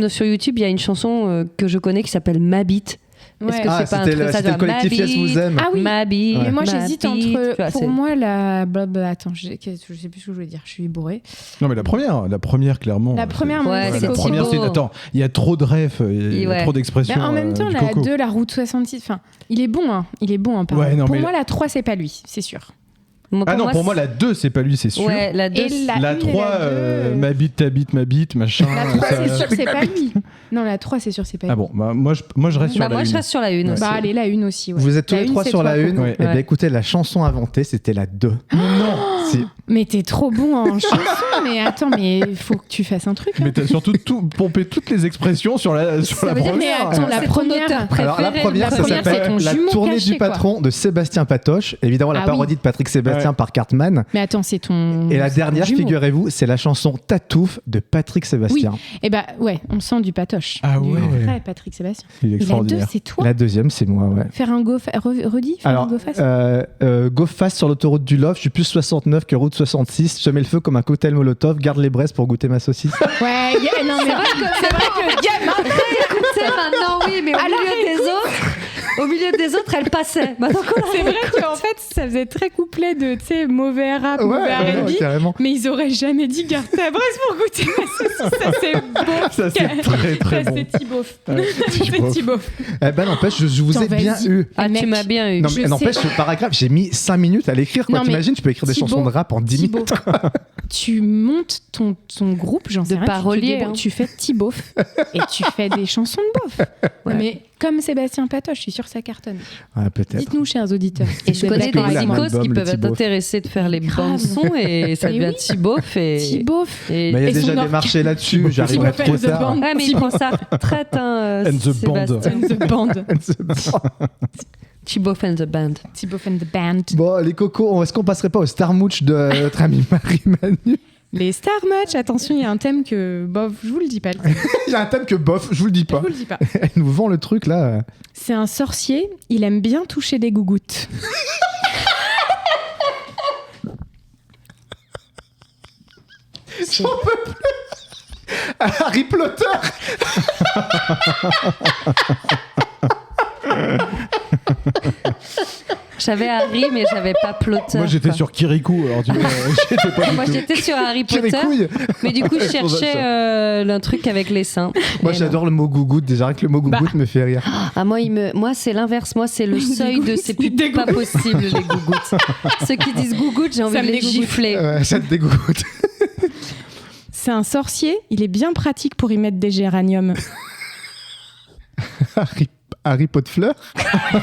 sur YouTube, il y a une chanson que je connais qui s'appelle Ma Bite. Est-ce que c'est pas un truc ça c'était le collectif Yes vous aime. Ah oui. Ma bite. Mais moi j'hésite entre. Vois, pour moi la. Attends, je sais plus ce que je voulais dire. Je suis bourrée. Non mais la première clairement. La première, c'est la première, c'est. Attends, il y a trop de refs, il y a trop d'expressions. En même temps, la 2, la route 66. Enfin, il est bon, pardon. Ouais, pour moi, la 3, c'est pas lui, c'est sûr. Pour moi la 2 c'est pas lui, c'est sûr. Ouais, la 2 la 3 ma bite ta bite ma bite machin. La 3 c'est sûr c'est pas lui. Non, la 3 c'est sûr c'est pas lui. Ah bon, moi je reste sur la 1. Moi je reste sur la 1 aussi. Bah allez, la 1 aussi. Ouais. Vous êtes tous les 3 sur la 1. Ouais. Et bien écoutez, la chanson inventée c'était la 2. Non. Mais t'es trop bon en chanson. Mais attends, mais il faut que tu fasses un truc. Mais t'as surtout pompé toutes les expressions sur la première. Mais attends, la première. Alors la première ça s'appelle La tournée du patron de Sébastien Patoche. Évidemment la parodie de Patrick Sébastien par Cartman. Mais attends, c'est ton. Et la dernière, figurez-vous, c'est la chanson Tatouf de Patrick Sébastien. Oui. Et bah ouais, on sent du Patoche. Ah ouais. Du vrai Patrick Sébastien. Il est extraordinaire. La 2, c'est toi. La deuxième, c'est moi, ouais. Faire un go redis. Alors, go fast sur l'autoroute du Love. Je suis plus 69 que route 66. Je mets le feu comme un cocktail Molotov. Garde les braises pour goûter ma saucisse. Ouais. Non mais c'est vrai que le gamin. Écoutez maintenant, oui, mais au milieu des autres. Au milieu des autres, elle passait. C'est vrai qu'en fait, ça faisait très couplet de, tu sais, mauvais rap, mauvais R&B. Mais ils auraient jamais dit garde ta braise pour goûter ma saucisse. Ça, c'est beau. Ça, c'est très, très bon. C'est Thibauf. C'est Thibauf. Eh ben, n'empêche, je vous ai bien eu. Ah, tu m'as bien eu. Non, mais n'empêche, ce paragraphe, j'ai mis 5 minutes à l'écrire. T'imagines, tu peux écrire des chansons de rap en 10 minutes. Tu montes ton groupe, j'en sais rien. De parolier. Tu fais Thibauf et tu fais des chansons de beauf. Ouais. Mais comme Sébastien Patoche, je suis sûre que ça cartonne. Ouais, peut-être. Dites-nous, chers auditeurs. Et je connais des icos qui peuvent être intéressés de faire les bandes son et ça devient Thibauf. Thibauf. Il y a déjà des marchés là-dessus, j'arriverai trop tard. Ouais, mais il prend ça très And the band. Thibauf and the band. Thibauf and the band. Bon, les cocos, est-ce qu'on passerait pas au Star Mooch de notre ami Marie-Manu? Les Star Match, attention, il y a un thème que bof, je vous le dis pas. Il y a un thème que bof, je vous le dis pas. Je vous le dis pas. Elle nous vend le truc là. C'est un sorcier, il aime bien toucher des gougouttes. J'en peux plus. Harry Potter. J'avais Harry, mais j'avais pas Plotter. Moi, j'étais sur Kirikou. Alors, j'étais pas Moi, j'étais sur Harry Potter. Mais du coup, je cherchais un truc avec les seins. Moi, j'adore le mot gougoute. Déjà, rien que le mot gougoute me fait rire. Ah, moi, c'est l'inverse. Moi, c'est le seuil de c'est plus pas possible, les gougouttes. Ceux qui disent gougoute, j'ai envie de les gifler. Ouais, ça te dégoûte. C'est un sorcier, il est bien pratique pour y mettre des géraniums. Harry Potter fleur.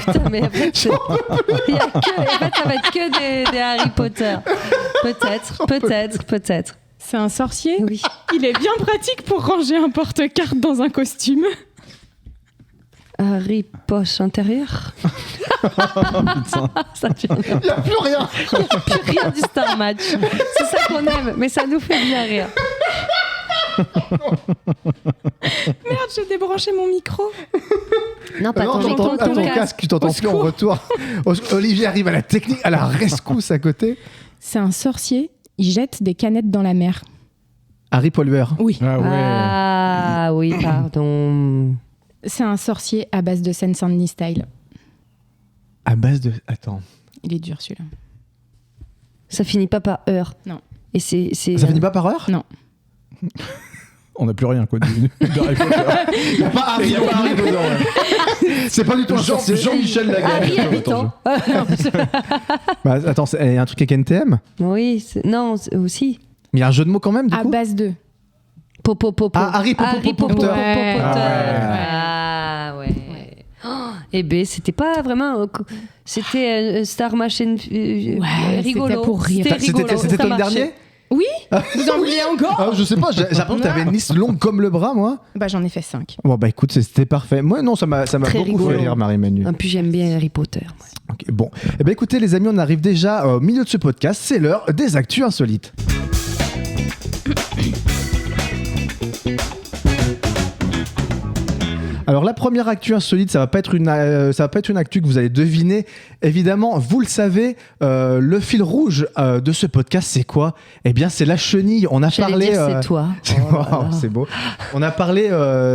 Putain, mais en fait, ça va être que des Harry Potter. Peut-être. C'est un sorcier. Oui. Il est bien pratique pour ranger un porte-carte dans un costume. Harry poche intérieure. Il n'y a plus rien. Il n'y a plus rien du Star Match. C'est ça qu'on aime, mais ça nous fait bien rire. Merde, j'ai débranché mon micro. Non, pas ton micro, ton casque. Tu t'entends plus en retour. Olivier arrive à la technique, à la rescousse à côté. C'est un sorcier, il jette des canettes dans la mer. Harry Potter. Oui. Ah oui, pardon. C'est un sorcier à base de Seine-Saint-Denis style. À base de... Attends. Il est dur celui-là. Ça finit pas par heure. Non. Et c'est... Ça finit pas par heure? Non. On n'a plus rien, quoi. d'Harry Potter. Il n'y a pas Harry Potter. C'est pas du tout Jean-Michel Lagasse. Harry habitant. Bah, attends, il y a un truc avec NTM? Oui, non, aussi. Mais il y a un jeu de mots quand même, du coup? À base de... Popo. Ah, Harry Potter. Ah ouais. Et B, c'était pas vraiment... C'était Star Machine rigolo. C'était pour rire. C'était toi le dernier? Oui. Vous en vouliez encore? Je sais pas, j'ai l'impression que t'avais une liste longue comme le bras, moi. Bah j'en ai fait 5. Bon bah écoute, c'était parfait. Moi non, ça m'a beaucoup fait rire, Marie-Manu. Et puis j'aime bien Harry Potter. Okay, bon, eh ben écoutez les amis, on arrive déjà au milieu de ce podcast, c'est l'heure des actus insolites. Alors la première actu insolite, ça va pas être une actu que vous allez deviner. Évidemment, vous le savez, le fil rouge de ce podcast, c'est quoi? Eh bien, c'est la chenille. On a parlé. C'est toi. C'est beau. On a parlé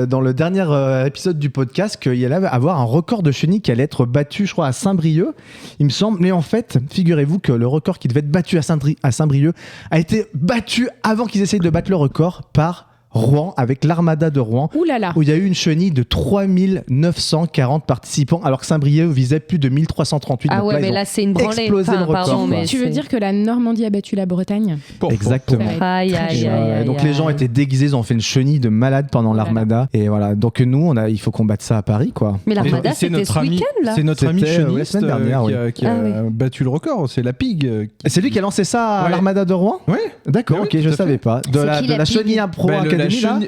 dans le dernier épisode du podcast qu'il allait avoir un record de chenilles qui allait être battu, je crois, à Saint-Brieuc, il me semble. Mais en fait, figurez-vous que le record qui devait être battu à Saint-Brieuc a été battu avant qu'ils essayent de battre le record par Rouen, avec l'Armada de Rouen, où il y a eu une chenille de 3940 participants, alors que Saint-Brieuc visait plus de 1338. Ah ouais, mais là c'est une branlée. Explosé le record. Tu veux dire que la Normandie a battu la Bretagne? Exactement. Aïe. Donc les gens étaient déguisés, ils ont fait une chenille de malade pendant l'Armada. Et voilà, donc nous, il faut combattre ça à Paris, quoi. Mais l'Armada, c'était ce week-end, là. C'est notre ami chenilliste la semaine dernière, qui a battu le record. C'est la Pig. C'est lui qui a lancé ça à l'Armada de Rouen? Oui. D'accord, ok, je savais pas. De la chenille impro académie.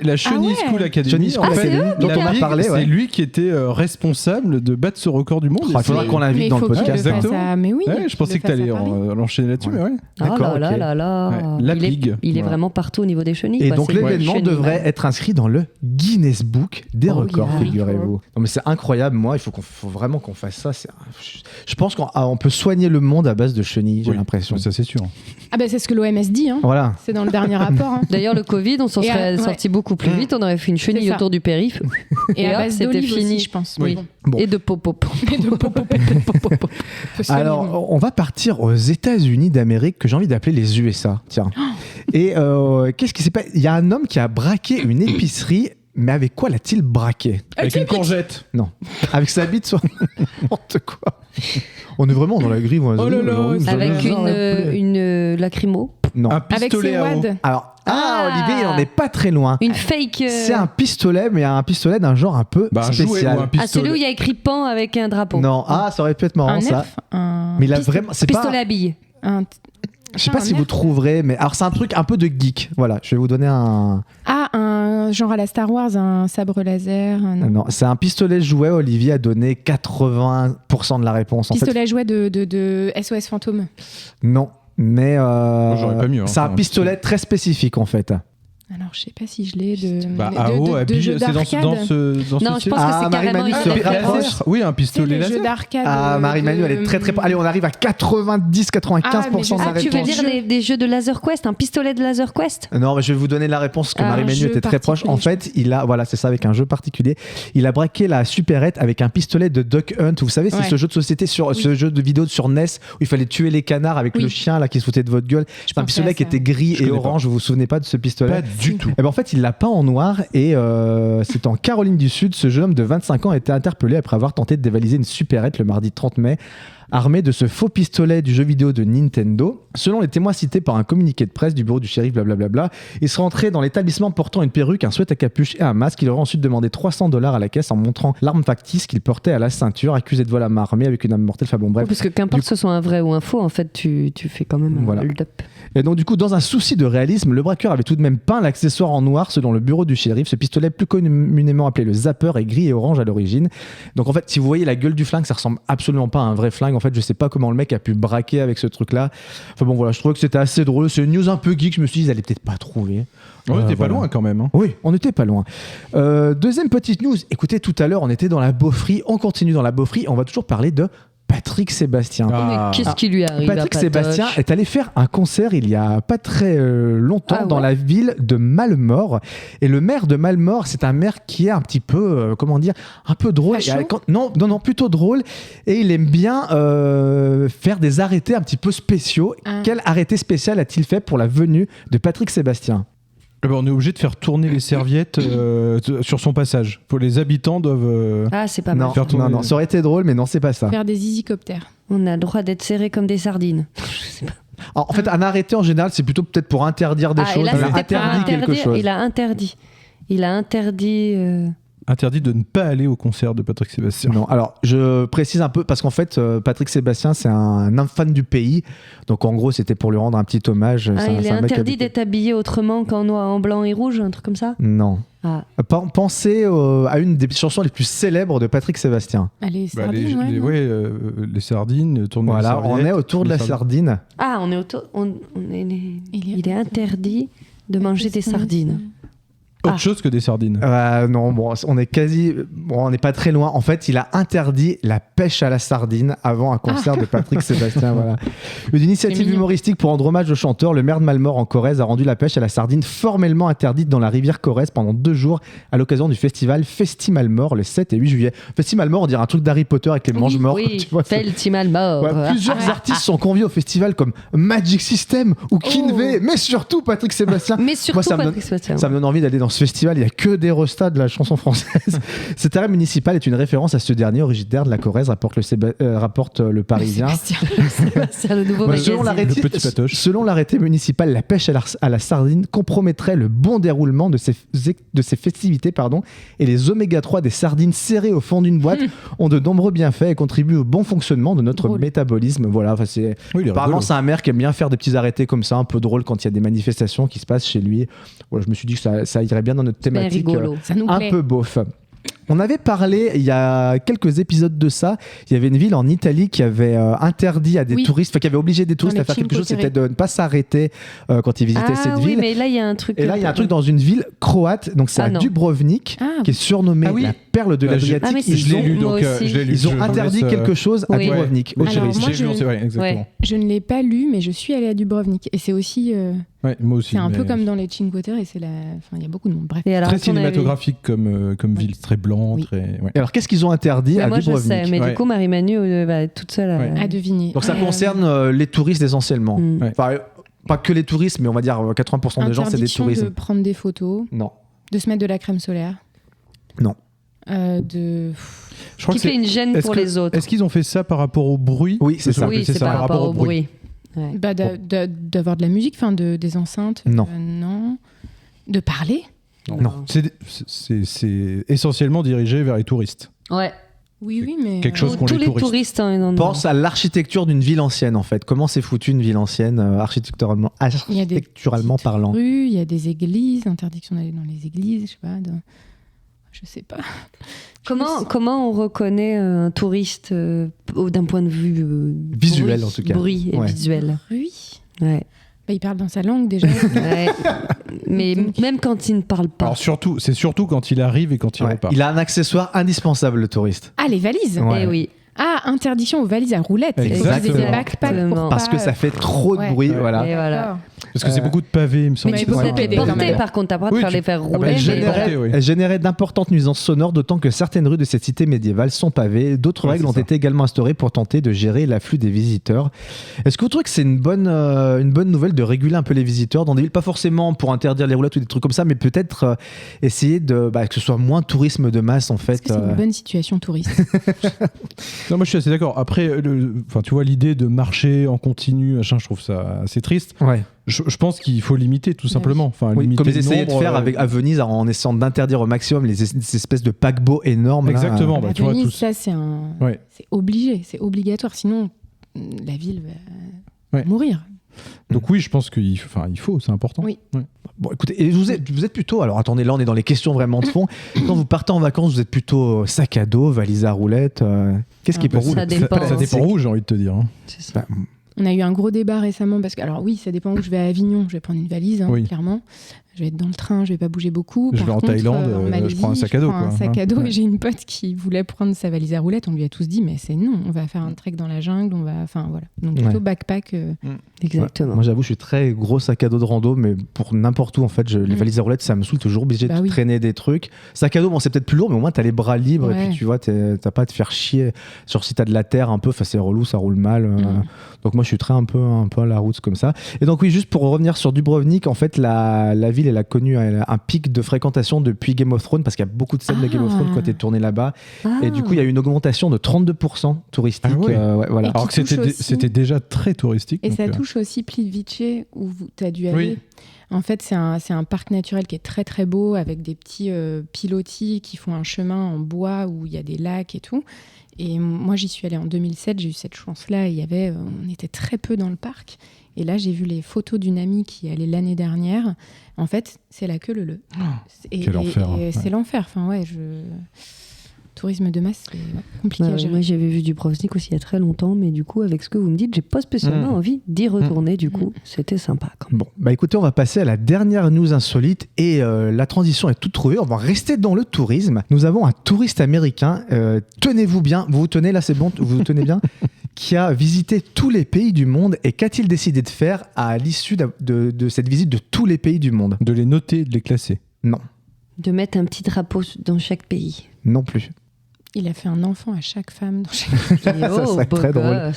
La Chenille School Academy, en fait, dont on a parlé. C'est lui qui était responsable de battre ce record du monde. Il faudra qu'on l'invite dans le podcast. Exactement. Mais oui. Je pensais que tu allais l'enchaîner là-dessus, mais ouais. D'accord. La Pig. Il est vraiment partout au niveau des chenilles. Et donc l'événement devrait être inscrit dans le Guinness Book des records, figurez-vous. Non mais c'est incroyable. Moi, il faut vraiment qu'on fasse ça. Je pense qu'on peut soigner le monde à base de chenilles. J'ai l'impression. Ça c'est sûr. Ah ben c'est ce que l'OMS dit. Voilà. C'est dans le dernier rapport. D'ailleurs, le Covid, on s'en serait sorti beaucoup plus vite. On aurait fait une chenille autour du périph'. Et à base c'était fini, aussi, je pense. Oui. Bon. Et de popo. Alors, on va partir aux États-Unis d'Amérique, que j'ai envie d'appeler les USA. Tiens. Et qu'est-ce qui s'est passé ? Il y a un homme qui a braqué une épicerie. Mais avec quoi l'a-t-il braqué ? Avec une courgette. Non. Avec sa bite sur n'importe quoi. On est vraiment dans la grille. Oh là là. Avec une lacrymo. Non. Un pistolet à eau. Alors, Olivier, il en est pas très loin. Une fake. C'est un pistolet, mais un pistolet d'un genre un peu spécial. Celui où il y a écrit pan avec un drapeau. Non, ça aurait pu être marrant ça. Mais il a vraiment. C'est pistolet à billes. Je sais pas si vous trouverez, mais alors c'est un truc un peu de geek. Voilà, je vais vous donner un. Un genre à la Star Wars, un sabre laser. Non, c'est un pistolet jouet. Olivier a donné 80% de la réponse. Pistolet jouet de SOS Fantôme. Non, mais j'aurais pas mieux. C'est un pistolet très spécifique en fait. Alors, je sais pas si je l'ai de jeu d'arcade. Non, je pense que c'est carrément oui, un pistolet laser. Jeu d'arcade. Marie-Manu, elle est très très. Allez, on arrive à 90-95% de la réponse. Tu veux dire des jeux de Laser Quest, un pistolet de Laser Quest ? Non, mais je vais vous donner la réponse parce que Marie-Manu était très proche. En fait, c'est ça, avec un jeu particulier. Il a braqué la supérette avec un pistolet de Duck Hunt. Vous savez, c'est ce jeu de société ce jeu de vidéo sur NES où il fallait tuer les canards avec le chien là qui se foutait de votre gueule. C'est un pistolet qui était gris et orange. Vous vous souvenez pas de ce pistolet ? Du tout. Et ben en fait, il l'a peint en noir et c'est en Caroline du Sud. Ce jeune homme de 25 ans a été interpellé après avoir tenté de dévaliser une supérette le mardi 30 mai, armé de ce faux pistolet du jeu vidéo de Nintendo. Selon les témoins cités par un communiqué de presse du bureau du shérif, blablabla, il serait rentré dans l'établissement portant une perruque, un sweat à capuche et un masque. Il aurait ensuite demandé $300 à la caisse en montrant l'arme factice qu'il portait à la ceinture, accusé de vol à main armée avec une arme mortelle. Enfin bon, bref. Parce que qu'importe que ce soit un vrai ou un faux, en fait, tu fais quand même un hold-up. Et donc du coup, dans un souci de réalisme, le braqueur avait tout de même peint l'accessoire en noir selon le bureau du shérif. Ce pistolet, plus communément appelé le zapper, est gris et orange à l'origine. Donc en fait, si vous voyez la gueule du flingue, ça ressemble absolument pas à un vrai flingue. En fait, je sais pas comment le mec a pu braquer avec ce truc-là. Enfin bon, voilà, je trouvais que c'était assez drôle. C'est une news un peu geek. Je me suis dit, ils allaient peut-être pas trouver. On était pas loin quand même. Oui, on était pas loin. Deuxième petite news. Écoutez, tout à l'heure, on était dans la beaufrie. On continue dans la beaufrie. On va toujours parler de Patrick Sébastien. Mais qu'est-ce qui lui arrive Patrick Sébastien est allé faire un concert il y a pas très longtemps dans la ville de Malemort. Et le maire de Malemort, c'est un maire qui est un petit peu, un peu drôle. Non, plutôt drôle. Et il aime bien faire des arrêtés un petit peu spéciaux. Quel arrêté spécial a-t-il fait pour la venue de Patrick Sébastien ? On est obligé de faire tourner les serviettes sur son passage. Les habitants doivent c'est pas mal. faire tourner. Non, ça aurait été drôle, mais non, c'est pas ça. Faire des easycoptères. On a le droit d'être serré comme des sardines. Je sais pas. Alors, en fait, un arrêté en général, c'est plutôt peut-être pour interdire des choses. Il a interdit quelque chose. Il a interdit. Interdit de ne pas aller au concert de Patrick Sébastien. Non, alors je précise un peu parce qu'en fait Patrick Sébastien c'est un fan du pays, donc en gros c'était pour lui rendre un petit hommage. Il est interdit d'être habillé autrement qu'en noir, en blanc et rouge, un truc comme ça. Non. Pensez à une des chansons les plus célèbres de Patrick Sébastien. Les sardines, les sardines. Voilà, on est autour de la sardine. On est autour. Il est interdit de manger des sardines. Autre chose que des sardines. Non, on est on n'est pas très loin. En fait, il a interdit la pêche à la sardine avant un concert de Patrick Sébastien. Voilà. Une initiative humoristique pour rendre hommage au chanteur. Le maire de Malemort en Corrèze a rendu la pêche à la sardine formellement interdite dans la rivière Corrèze pendant 2 jours à l'occasion du festival Festi-Malemort le 7 et 8 juillet. Festi-Malemort, on dirait un truc d'Harry Potter avec les mange-morts. Oui, Festi-Malemort. Plusieurs artistes sont conviés au festival comme Magic System ou Kinvey, mais surtout Patrick Sébastien. Ça me donne envie d'aller dans ce festival, il n'y a que des restats de la chanson française. Cet arrêt municipal est une référence à ce dernier originaire de la Corrèze, rapporte le Parisien. Sébastien, le nouveau magazine. Selon l'arrêté municipal, la pêche à la sardine compromettrait le bon déroulement de ces festivités, et les oméga 3 des sardines serrées au fond d'une boîte ont de nombreux bienfaits et contribuent au bon fonctionnement de notre métabolisme. Voilà, c'est un maire qui aime bien faire des petits arrêtés comme ça, un peu drôle quand il y a des manifestations qui se passent chez lui. Voilà, je me suis dit que ça irait bien dans notre thématique un peu beauf. On avait parlé il y a quelques épisodes de ça. Il y avait une ville en Italie qui avait interdit à des touristes, qui avait obligé des touristes à faire quelque chose, c'était de ne pas s'arrêter quand ils visitaient cette ville. Mais là il y a un truc. Et là il y a un truc dans une ville croate, donc c'est à Dubrovnik, qui est surnommée la perle de l'Adriatique. Je l'ai lu, donc je l'ai lu. Ils ont interdit quelque chose à Dubrovnik. Je ne l'ai pas lu, mais je suis allée à Dubrovnik. Et c'est aussi... moi aussi. C'est un peu comme dans les Cinque Terre, et il y a beaucoup de monde. Bref. Très cinématographique comme ville, très blanc. Oui. Et alors, qu'est-ce qu'ils ont interdit à Dubrovnik ? Moi, je sais, mais du coup, Marie-Manu va être toute seule à deviner. Donc, ça concerne les touristes essentiellement. Enfin, pas que les touristes, mais on va dire 80% des gens, c'est des touristes. Interdiction de prendre des photos. Non. De se mettre de la crème solaire. Non. Je crois qui fait une gêne pour les autres. Est-ce qu'ils ont fait ça par rapport au bruit ? Oui, c'est ça. Oui, c'est par rapport au bruit. Ouais. D'avoir de la musique, des enceintes. Non. Non. De parler ? Non. C'est essentiellement dirigé vers les touristes. Ouais. Oui, mais... Quelque chose qu'ont tous les touristes. Pense à l'architecture d'une ville ancienne, en fait. Comment c'est foutu une ville ancienne, architecturalement parlant ? Il y a des églises, interdiction d'aller dans les églises, je sais pas... Je sais pas. Comment on reconnaît un touriste d'un point de vue visuel, en tout cas. Bruit et visuel. Oui. Ouais. Il parle dans sa langue déjà. Mais même quand il ne parle pas. Alors c'est surtout quand il arrive et quand il repart. Il a un accessoire indispensable, le touriste. Ah, les valises. Eh oui. Ah, interdiction aux valises à roulettes. Exactement. Des backpacks parce que ça fait trop de bruit. Voilà. Et voilà. Parce que c'est beaucoup de pavés, il me semble. Mais tu peux peut-être les porter, par contre, t'as pas de les faire rouler. Elle générait d'importantes nuisances sonores, d'autant que certaines rues de cette cité médiévale sont pavées. D'autres règles ont été également instaurées pour tenter de gérer l'afflux des visiteurs. Est-ce que vous trouvez que c'est une bonne nouvelle de réguler un peu les visiteurs dans des villes, pas forcément pour interdire les roulettes ou des trucs comme ça, mais peut-être essayer que ce soit moins tourisme de masse, en fait. Est-ce que c'est une bonne situation touriste ? Non, moi je suis assez d'accord. Après, tu vois, l'idée de marcher en continu, je trouve ça assez triste. Ouais. Je pense qu'il faut limiter tout simplement. Enfin, comme ils essayaient de faire à Venise en essayant d'interdire au maximum les espèces de paquebots énormes. Exactement. À Venise, ça c'est obligé, c'est obligatoire. Sinon, la ville va mourir. Donc oui, je pense qu'il faut, c'est important. Oui. Ouais. Bon, écoutez, et vous êtes plutôt... Alors attendez, là on est dans les questions vraiment de fond. Quand vous partez en vacances, vous êtes plutôt sac à dos, valise à roulettes. Qu'est-ce qui est pour vous ? Ça dépend où, j'ai envie de te dire. C'est ça. On a eu un gros débat récemment parce que, alors oui, ça dépend où je vais à Avignon, je vais prendre une valise, clairement. Je vais être dans le train, je vais pas bouger beaucoup. Je vais en Thaïlande, je prends un sac à dos. Un sac à dos, et j'ai une pote qui voulait prendre sa valise à roulettes. On lui a tous dit, mais c'est non, on va faire un trek dans la jungle, enfin voilà. Donc plutôt backpack. Exactement. Moi j'avoue, je suis très gros sac à dos de rando, mais pour n'importe où en fait, les valises à roulettes, ça me saoule toujours, obligé de traîner des trucs. Sac à dos, c'est peut-être plus lourd, mais au moins t'as les bras libres et puis tu vois, t'as pas à te faire chier. Genre si t'as de la terre un peu, c'est relou, ça roule mal. Donc moi je suis très un peu à la route comme ça. Et donc oui, juste pour revenir sur Dubrovnik, en fait la ville elle a connu un pic de fréquentation depuis Game of Thrones parce qu'il y a beaucoup de scènes de Game of Thrones qui ont été tournées là-bas. Et du coup il y a eu une augmentation de 32% touristique. Voilà. Alors que c'était déjà très touristique. Et ça touche aussi Plivice où tu as dû aller. En fait, c'est un parc naturel qui est très très beau avec des petits pilotis qui font un chemin en bois où il y a des lacs et tout. Et moi, j'y suis allée en 2007, j'ai eu cette chance-là. On était très peu dans le parc. Et là, j'ai vu les photos d'une amie qui est allée l'année dernière. En fait, c'est la queue leu. Quel enfer. C'est l'enfer. Enfin, tourisme de masse, c'est compliqué à gérer. Moi, j'avais vu Dubrovnik aussi il y a très longtemps, mais du coup, avec ce que vous me dites, j'ai pas spécialement envie d'y retourner. Du coup, c'était sympa. Bon, écoutez, on va passer à la dernière news insolite et la transition est toute trouvée. On va rester dans le tourisme. Nous avons un touriste américain. Tenez-vous bien, vous tenez là, c'est bon, vous vous tenez bien. Qui a visité tous les pays du monde et qu'a-t-il décidé de faire à l'issue de cette visite de tous les pays du monde ? De les noter, de les classer ? Non. De mettre un petit drapeau dans chaque pays ? Non plus. Il a fait un enfant à chaque femme dans chaque pays. Ça serait très drôle.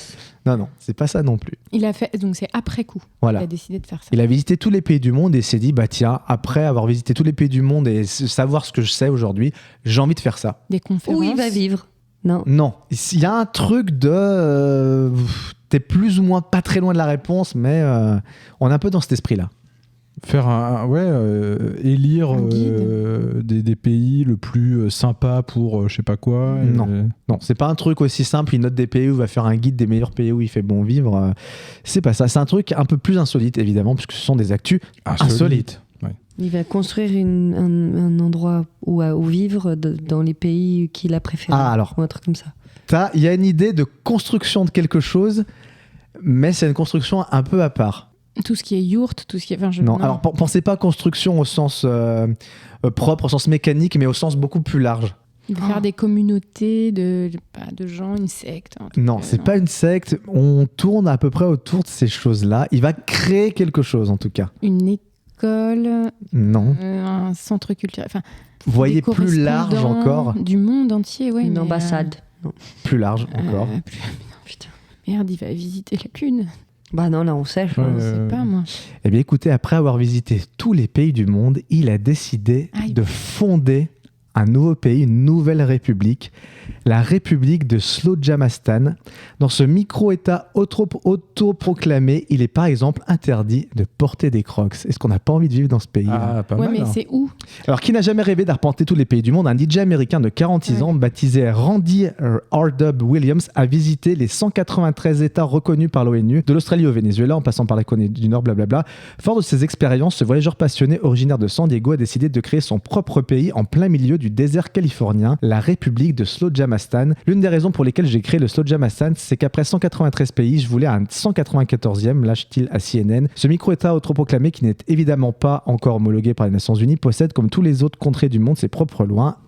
Non, c'est pas ça non plus. Il a fait, donc c'est après coup. Voilà. Il a décidé de faire ça. Il a visité tous les pays du monde et s'est dit, tiens, après avoir visité tous les pays du monde et savoir ce que je sais aujourd'hui, j'ai envie de faire ça. Des conférences. Où il va vivre ? Non. Il y a un truc de... t'es plus ou moins pas très loin de la réponse, mais on est un peu dans cet esprit-là. Faire élire des pays le plus sympa pour je sais pas quoi. Non, c'est pas un truc aussi simple. Il note des pays où il va faire un guide des meilleurs pays où il fait bon vivre. C'est pas ça. C'est un truc un peu plus insolite, évidemment, puisque ce sont des actus insolites. Ouais. Il va construire un endroit où vivre dans les pays qu'il a préférés. Alors, ou un truc comme ça. Il y a une idée de construction de quelque chose, mais c'est une construction un peu à part. Tout ce qui est yourte, tout ce qui est... Non, alors pensez pas construction au sens propre, au sens mécanique, mais au sens beaucoup plus large. De faire des communautés de gens, une secte. Non, c'est pas une secte. On tourne à peu près autour de ces choses-là. Il va créer quelque chose, en tout cas. Une école. Non. Un centre culturel. Enfin, vous voyez plus large encore. Du monde entier, ouais. Une ambassade. Plus large encore. Putain. Merde, il va visiter la Lune. Bah non, là on sait, je pense. Je sais pas, moi. Eh bien, écoutez, après avoir visité tous les pays du monde, il a décidé de fonder un nouveau pays, une nouvelle république, la République de Slojamastan. Dans ce micro-État autoproclamé, il est par exemple interdit de porter des crocs. Est-ce qu'on n'a pas envie de vivre dans ce pays? Pas mal, mais c'est où? Alors, qui n'a jamais rêvé d'arpenter tous les pays du monde? Un DJ américain de 46 ans, baptisé Randy R. Williams, a visité les 193 États reconnus par l'ONU, de l'Australie au Venezuela, en passant par la Corée du Nord, blablabla. Fort de ses expériences, ce voyageur passionné, originaire de San Diego, a décidé de créer son propre pays en plein milieu du désert californien, la République de Slojamastan. L'une des raisons pour lesquelles j'ai créé le Slojamastan, c'est qu'après 193 pays, je voulais un 194e, lâche-t-il à CNN. Ce micro-État autoproclamé, qui n'est évidemment pas encore homologué par les Nations Unies, possède, comme tous les autres contrées du monde, ses propres lois.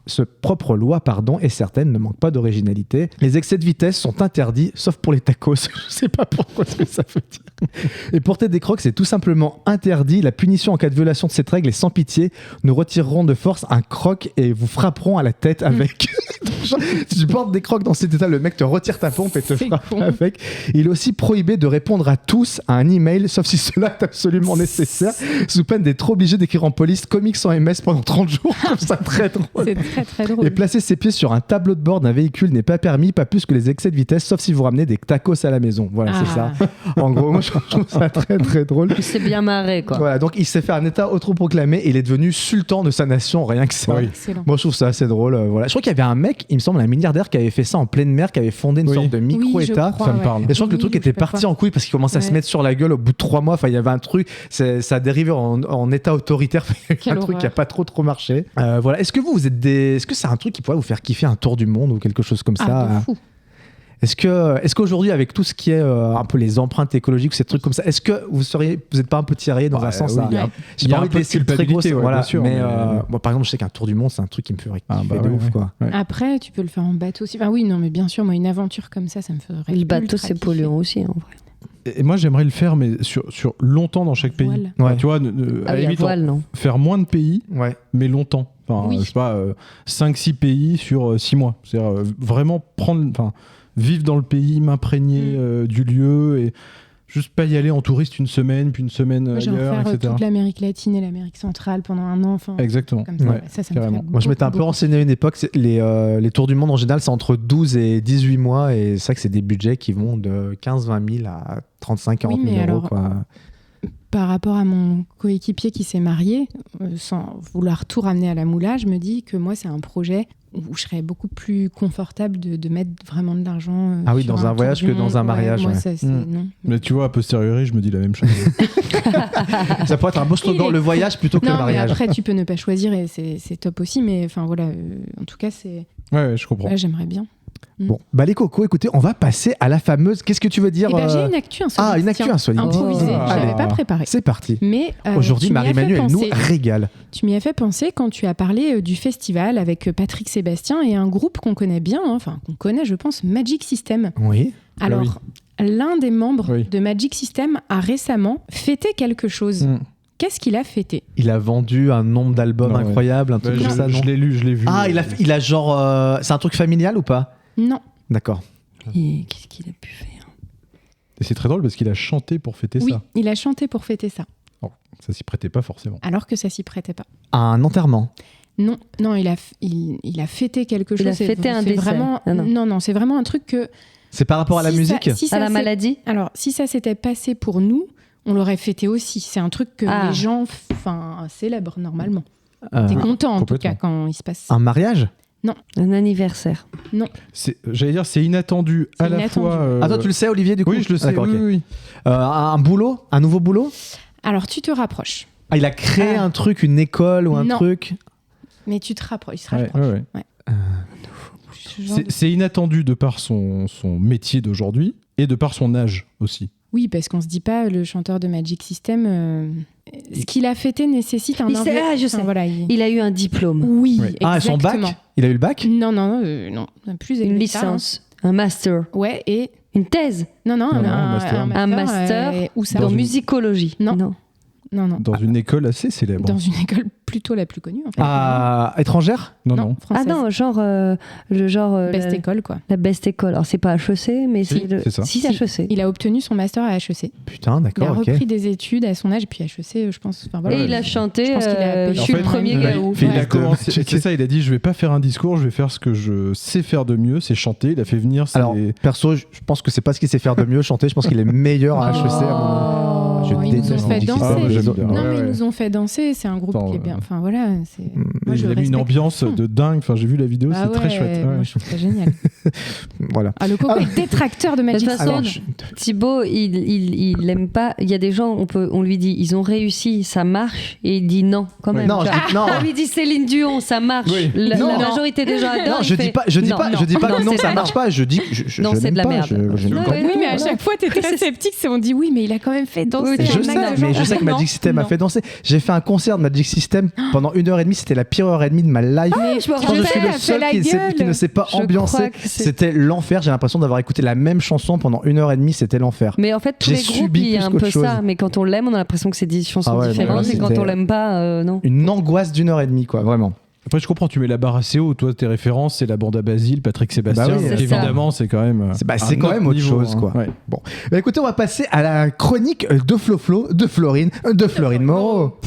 Et certaines ne manquent pas d'originalité. Les excès de vitesse sont interdits, sauf pour les tacos. Je sais pas pourquoi ce que ça veut dire. Et porter des crocs, c'est tout simplement interdit. La punition en cas de violation de cette règle est sans pitié. Nous retirerons de force un croc et vous frapperons à la tête avec. Si tu portes des crocs dans cet état, le mec te retire ta pompe et te frappe avec. Il est aussi prohibé de répondre à tous à un email, sauf si cela est absolument nécessaire, sous peine d'être obligé d'écrire en police comics sans MS pendant 30 jours. Comme ça, très drôle. C'est très très drôle. Et placer ses pieds sur un tableau de bord d'un véhicule n'est pas permis, pas plus que les excès de vitesse, sauf si vous ramenez des tacos à la maison. Voilà, c'est ça. En gros, moi je trouve ça très très drôle. Il s'est bien marré, quoi. Voilà, donc il s'est fait un état autoproclamé et il est devenu sultan de sa nation, rien que ça. Oui. Moi je trouve ça assez drôle. Voilà. Je crois qu'il y avait un mec, il me semble, un milliardaire qui avait fait ça en pleine mer, qui avait fondé une sorte de micro-état. Ça me parle. Et je crois que le truc était parti en couille parce qu'il commençait à se mettre sur la gueule au bout de 3 mois. Enfin, il y avait un truc, ça a dérivé en état autoritaire. Un truc qui n'a pas trop marché. Voilà. Est-ce que c'est un truc qui pourrait vous faire kiffer un tour du monde ou quelque chose comme ça? De fou. Est-ce qu'aujourd'hui, avec tout ce qui est un peu les empreintes écologiques, ces trucs comme ça, est-ce que vous n'êtes pas un peu tiraillé dans un sens? J'ai pas envie de laisser le trégos, voilà. Mais moi, par exemple, je sais qu'un tour du monde, c'est un truc qui me ferait kiffer de ouf, quoi. Après, tu peux le faire en bateau aussi. Enfin, oui, non, mais bien sûr, moi, une aventure comme ça me ferait. Le bateau, c'est polluant aussi, en vrai. Et moi, j'aimerais le faire, mais sur longtemps dans chaque pays. Tu vois, à la limite, faire moins de pays, mais longtemps. Enfin, je sais pas, 5-6 pays sur 6 mois. C'est-à-dire vraiment vivre dans le pays, m'imprégner du lieu et juste pas y aller en touriste une semaine, puis une semaine ailleurs, etc. Toute l'Amérique latine et l'Amérique centrale pendant un an. Exactement. Comme ça, ça me ferait moi, je m'étais un peu renseigné à une époque. Les tours du monde, en général, c'est entre 12 et 18 mois. Et c'est vrai que c'est des budgets qui vont de 15-20 000 à 35-40 000 euros. Quoi. Par rapport à mon coéquipier qui s'est marié, sans vouloir tout ramener à la moula, je me dis que moi, c'est un projet où je serais beaucoup plus confortable de mettre vraiment de l'argent dans un voyage que dans un mariage. Moi, non. Mais tu vois, a posteriori, je me dis la même chose. Ça pourrait être un beau slogan, le voyage plutôt que le mariage. Mais après, tu peux ne pas choisir et c'est top aussi. Mais enfin, voilà, en tout cas, c'est... Ouais, je comprends. Là, j'aimerais bien. Bon, les cocos, écoutez, on va passer à la fameuse... Qu'est-ce que tu veux dire? J'ai une actu insolite. Une actu insolite. Improvisée, je l'avais pas préparée. C'est parti. Mais aujourd'hui, Marie-Manu, elle nous régale. Tu m'y as fait penser quand tu as parlé du festival avec Patrick Sébastien et un groupe qu'on connaît bien, qu'on connaît, je pense, Magic System. Oui. Alors, l'un des membres de Magic System a récemment fêté quelque chose. Qu'est-ce qu'il a fêté? Il a vendu un nombre d'albums incroyable, un truc comme ça, non? Je l'ai lu, je l'ai vu. Ah, il a genre... c'est un truc familial ou pas? Non. D'accord. Et qu'est-ce qu'il a pu faire? Et c'est très drôle parce qu'il a chanté pour fêter ça. Oui, il a chanté pour fêter ça. Oh, ça s'y prêtait pas forcément. Alors que ça s'y prêtait pas. Un enterrement? Non, il a fêté quelque chose. Il a fêté un décès. Vraiment, non, c'est vraiment un truc que... C'est par rapport à la musique? À la maladie? Alors, si ça s'était passé pour nous, on l'aurait fêté aussi. C'est un truc que les gens célèbrent normalement. T'es content en tout cas quand il se passe ça. Un mariage? Non. Un anniversaire? Non. J'allais dire, c'est inattendu à la fois... Ah, toi, tu le sais, Olivier, du coup? Oui, je le sais, oui. Un boulot? Un nouveau boulot? Alors, tu te rapproches. Ah, il a créé un truc, une école ou un truc? Mais tu te rapproches, il se rapproche. Ouais. C'est inattendu de par son métier d'aujourd'hui et de par son âge aussi. Oui, parce qu'on se dit pas, le chanteur de Magic System... Ce qu'il a fêté nécessite un... je sais. Voilà, il a eu un diplôme. Oui, exactement. Ah, son bac ? Il a eu le bac ? Non, plus une licence, un master. Ouais, et... Une thèse ? Non, un master dans musicologie. Non. Dans une école assez célèbre. Dans une école plutôt la plus connue, en fait. Ah, étrangère ? Non. Française. Ah non, Best école, quoi. La best école. Alors, c'est pas HEC, mais c'est ça. Si, c'est HEC. Il a obtenu son master à HEC. Putain, d'accord, Il a repris des études à son âge, et puis HEC, je pense... Et il a chanté je suis le premier Gaou. Il a commencé, c'est ça, il a dit, je vais pas faire un discours, je vais faire ce que je sais faire de mieux, c'est chanter. Il a fait venir... Alors, perso, je pense que c'est pas ce qu'il sait faire de mieux, chanter. Je pense qu'il est meilleur à HEC. Ils nous ont fait danser. Ils nous ont fait danser. C'est un groupe qui est bien. Enfin voilà. Il a mis une ambiance de dingue. Enfin, j'ai vu la vidéo, c'est très chouette. Moi, je trouve ça génial. Voilà. Le Coco est détracteur de Magic System. Thibaut, il aime pas. Il y a des gens, on lui dit, ils ont réussi, ça marche, et il dit non, quand même. Non. On lui dit Céline Dion, ça marche. Oui. La majorité des gens adorent. Non, je dis pas que non, ça marche pas. Je dis que je non, c'est de la merde. Oui, mais à chaque fois, t'es très sceptique. On dit oui, mais il a quand même fait danser. Je sais que Magic System a fait danser. J'ai fait un concert de Magic System pendant 1h30. C'était la pire heure et demie de ma life. Je suis le seul qui ne s'est pas ambiancé. C'était l'enfer. J'ai l'impression d'avoir écouté la même chanson pendant 1h30. C'était l'enfer. Mais en fait, tous les groupes, il y a un peu ça. Mais quand on l'aime, on a l'impression que c'est des chansons différentes. Et quand on l'aime pas, non. Une angoisse d'1h30, quoi, vraiment. Après, je comprends, tu mets la barre assez haut. Toi, tes références, c'est la bande à Basile, Patrick Sébastien. Évidemment, c'est quand même. C'est quand même autre chose, quoi. Ouais. Bon. Écoutez, on va passer à la chronique de Florine Moreau.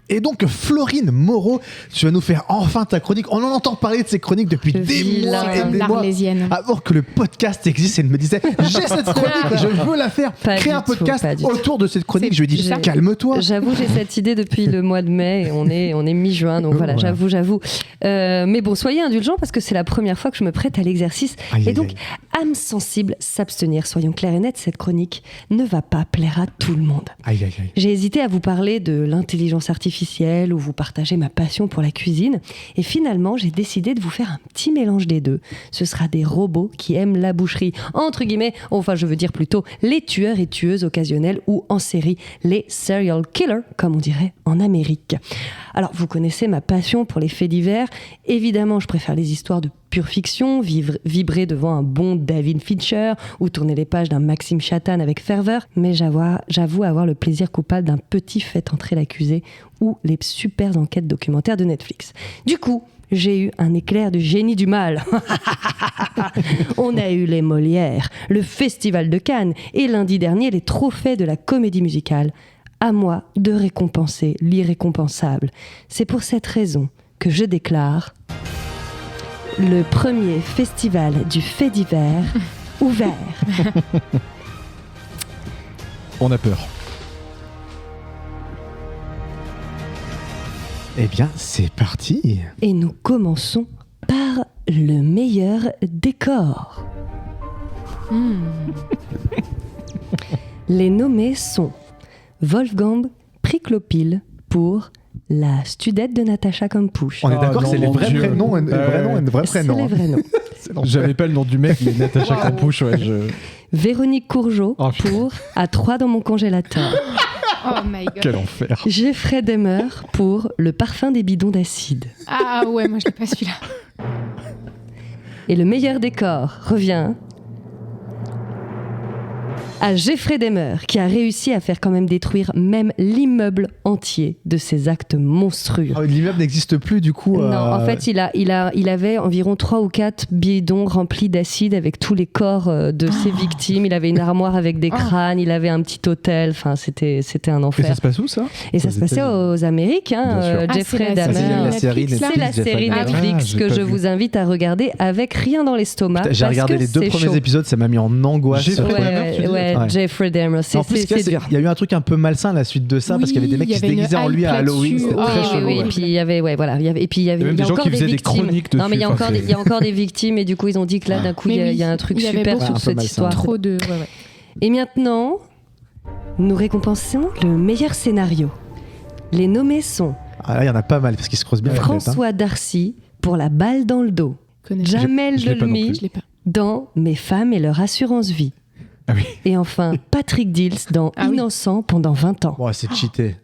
Et donc, Florine Moreau, tu vas nous faire enfin ta chronique. On en entend parler de ces chroniques depuis des mois et des mois. Avant que le podcast existe, elle me disait, j'ai cette chronique, je veux la faire. Crée un podcast autour de cette chronique. Je lui ai dit, calme-toi. J'avoue, j'ai cette idée depuis le mois de mai. On est mi-juin, donc voilà, j'avoue. Mais bon, soyez indulgents parce que c'est la première fois que je me prête à l'exercice. Et donc, âme sensible, s'abstenir. Soyons clairs et nets, cette chronique ne va pas plaire à tout le monde. J'ai hésité à vous parler de l'intelligence artificielle où vous partagez ma passion pour la cuisine. Et finalement, j'ai décidé de vous faire un petit mélange des deux. Ce sera des robots qui aiment la boucherie. Entre guillemets, enfin je veux dire plutôt les tueurs et tueuses occasionnels ou en série, les serial killers, comme on dirait en Amérique. Alors, vous connaissez ma passion pour les faits divers. Évidemment, je préfère les histoires de pure fiction, vibrer devant un bon David Fincher ou tourner les pages d'un Maxime Chatham avec ferveur, mais j'avoue avoir le plaisir coupable d'un petit fait entrer l'accusé ou les super enquêtes documentaires de Netflix. Du coup, j'ai eu un éclair du génie du mal. On a eu les Molières, le Festival de Cannes et lundi dernier les trophées de la comédie musicale. À moi de récompenser l'irrécompensable. C'est pour cette raison que je déclare le premier festival du fait divers ouvert. On a peur. Eh bien, c'est parti. Et nous commençons par le meilleur décor. Les nommés sont Wolfgang Priklopil pour la studette de Natacha Kampusch. On est d'accord, c'est les vrais prénoms, C'est les vrais noms. J'avais pas le nom du mec, mais Natacha Kampusch, Véronique Courgeot pour À 3 dans mon congélateur. Oh my god. Quel enfer. Jeffrey Dahmer pour Le parfum des bidons d'acide. Ah ouais, moi je l'ai pas celui-là. Et le meilleur décor revient à Jeffrey Dahmer, qui a réussi à faire quand même détruire même l'immeuble entier de ses actes monstrueux. L'immeuble n'existe plus du coup. Non, en fait, il avait environ 3 ou 4 bidons remplis d'acide avec tous les corps de ses victimes. Il avait une armoire avec des crânes, il avait un petit hôtel. Enfin, c'était un enfer. Et ça se passe où ça ? Et ça se passait aux Amériques. Jeffrey Dahmer. C'est la série Netflix que je vous invite à regarder avec rien dans l'estomac. J'ai regardé les 2 premiers épisodes, ça m'a mis en angoisse. Jeffrey Dahmer, c'est dur. Il y a eu un truc un peu malsain à la suite de ça, parce qu'il y avait des mecs qui se déguisaient en lui à Halloween. C'était très chelou. Et puis il y avait, des gens qui faisaient des chroniques dessus. Non, mais il y a encore des victimes, et du coup ils ont dit que là d'un coup il y a un truc super sur cette histoire. Trop de. Et maintenant, nous récompensons le meilleur scénario. Les nommés sont. Ah là, il y en a pas mal parce qu'ils se creusent bien. François Darcy pour La balle dans le dos. Jamel Delmy dans Mes femmes et leur assurance vie. Ah oui. Et enfin, Patrick Dills dans Innocent pendant 20 ans. Oh, c'est cheaté.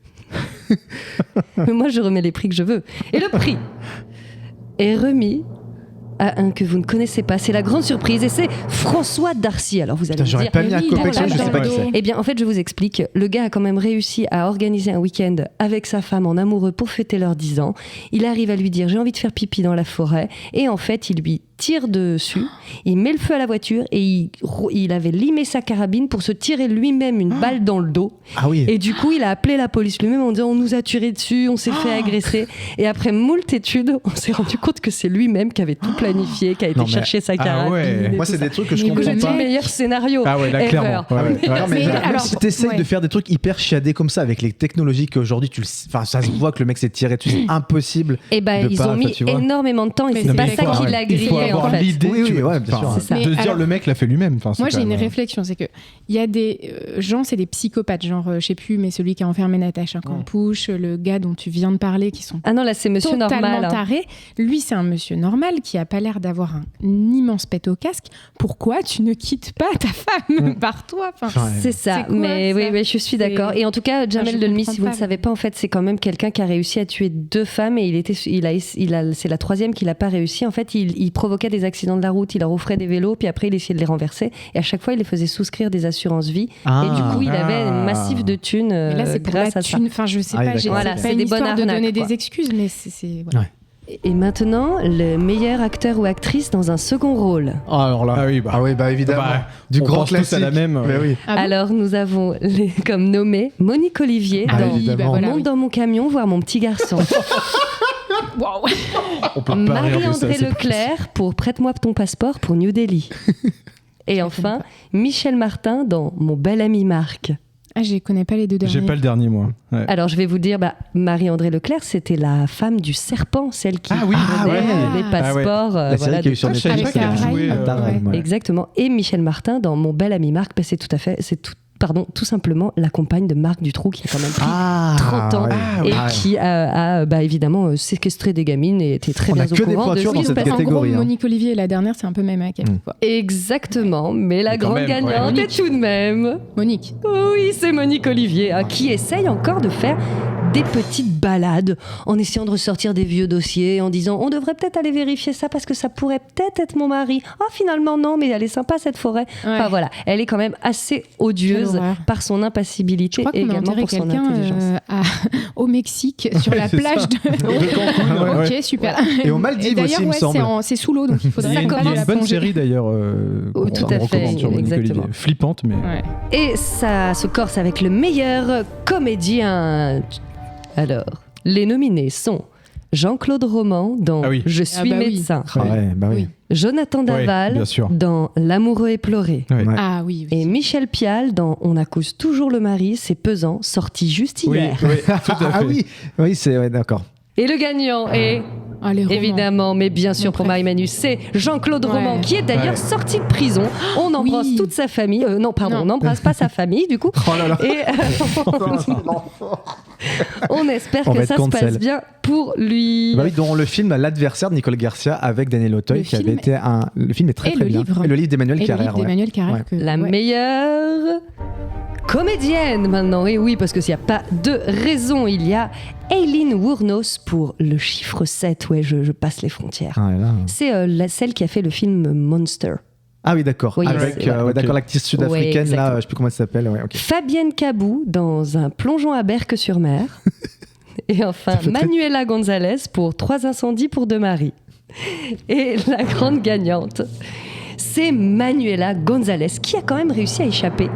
Mais moi, je remets les prix que je veux. Et le prix est remis à un que vous ne connaissez pas. C'est la grande surprise et c'est François Darcy. Alors vous allez me j'aurais dire... pas mis un copex, je sais pas qui c'est. Eh bien, en fait, je vous explique. Le gars a quand même réussi à organiser un week-end avec sa femme en amoureux pour fêter leurs 10 ans. Il arrive à lui dire « j'ai envie de faire pipi dans la forêt ». Et en fait, il lui tire dessus, il met le feu à la voiture et il avait limé sa carabine pour se tirer lui-même une balle dans le dos. Ah oui. Et du coup, il a appelé la police lui-même en disant on nous a tiré dessus, on s'est fait agresser. Et après moult études, on s'est rendu compte que c'est lui-même qui avait tout planifié, qui a été chercher sa carabine. ouais. Moi, c'est des trucs que je comprends pas. Le meilleur scénario. Ah ouais, là, ever. clairement. Non, mais alors, si t'essayes de faire des trucs hyper chiadés comme ça avec les technologies qu'aujourd'hui, ça se voit que le mec s'est tiré dessus, c'est impossible. Et ben, ils ont mis énormément de temps et c'est pas ça qui l'a grillé en fait. Ouais, bien sûr. C'est ça. De se dire le mec l'a fait lui-même. Moi j'ai une réflexion, c'est que il y a des gens, c'est des psychopathes, genre je sais plus, mais celui qui a enfermé Natacha Campouche, le gars dont tu viens de parler, qui sont là c'est monsieur totalement normal. Taré. Lui c'est un monsieur normal qui a pas l'air d'avoir un immense pet au casque. Pourquoi tu ne quittes pas ta femme par toi? C'est ça. Mais oui, je suis d'accord. Et en tout cas, Jamel Delmy, si vous ne savez pas, en fait, c'est quand même quelqu'un qui a réussi à tuer 2 femmes et c'est la troisième qu'il n'a pas réussi. En fait, il provoquait des accidents de la route, il leur offrait des vélos, puis après il essayait de les renverser. Et à chaque fois, il les faisait souscrire des assurances vie. Et du coup, il avait un massif de thunes grâce à ça. Enfin, je sais pas, c'est des bonnes arnaques. De donner des excuses, mais c'est voilà. Et maintenant, le meilleur acteur ou actrice dans un second rôle. Alors là, évidemment. Du grand classique. À la même. Mais oui. Alors, nous avons comme nommé Monique Olivier dans Monte dans mon camion, voir mon petit garçon. Marie-André Leclerc pour Prête-moi ton passeport pour New Delhi. Et enfin, Michel Martin dans Mon bel ami Marc. Ah, je connais pas les deux derniers. J'ai pas le dernier, moi. Ouais. Alors, je vais vous dire, Marie-André Leclerc, c'était la femme du serpent, celle qui prenait les passeports. La série qui a eu sur Netflix. Exactement. Et Michel Martin dans Mon bel ami Marc, c'est tout simplement la compagne de Marc Dutroux qui a quand même pris 30 ans et qui a évidemment séquestré des gamines et était très bien au courant de dans cette catégorie. En gros, Monique Olivier, la dernière, c'est un peu même à quelquefois. Exactement, mais la grande gagnante est tout de même Monique. Oui, c'est Monique Olivier qui essaye encore de faire des petites balades en essayant de ressortir des vieux dossiers, en disant on devrait peut-être aller vérifier ça parce que ça pourrait peut-être être mon mari. Finalement non, mais elle est sympa cette forêt. Enfin voilà, elle est quand même assez odieuse par son impassibilité et également pour son intelligence. Au Mexique, sur la plage de Cancun. Ok, super. Et aux Maldives aussi, il me semble. C'est sous l'eau, donc il faudrait. Il y a une bonne série d'ailleurs. Tout à fait, exactement. Flippante, mais. Et ça se corse avec le meilleur comédien. Alors, les nominés sont Jean-Claude Roman dans Je suis médecin. Jonathan Daval dans L'amoureux éploré. Ah oui. Et Michel Pial dans On accuse toujours le mari, c'est pesant, sorti juste hier. Oui, c'est d'accord. Et le gagnant est évidemment, mais bien sûr pour Marie-Manu, c'est Jean-Claude Roman qui est d'ailleurs sorti de prison. On embrasse toute sa famille. On n'embrasse pas sa famille du coup. Et on espère que ça se passe bien pour lui. Dans le film L'adversaire de Nicole Garcia avec Daniel Auteuil qui avait été le film est très très bien. Et le livre d'Emmanuel Carrère. La meilleure comédienne maintenant, et oui, parce que s'il n'y a pas de raison, il y a Aileen Wuornos pour Le chiffre 7, je passe les frontières. C'est celle qui a fait le film Monster. Ah oui, d'accord. Avec l'actrice sud-africaine, là, je ne sais plus comment elle s'appelle. Fabienne Cabou dans Un plongeon à Berck-sur-Mer. Et enfin, Manuela Gonzalez pour 3 incendies pour 2 maris. Et la grande gagnante, c'est Manuela Gonzalez qui a quand même réussi à échapper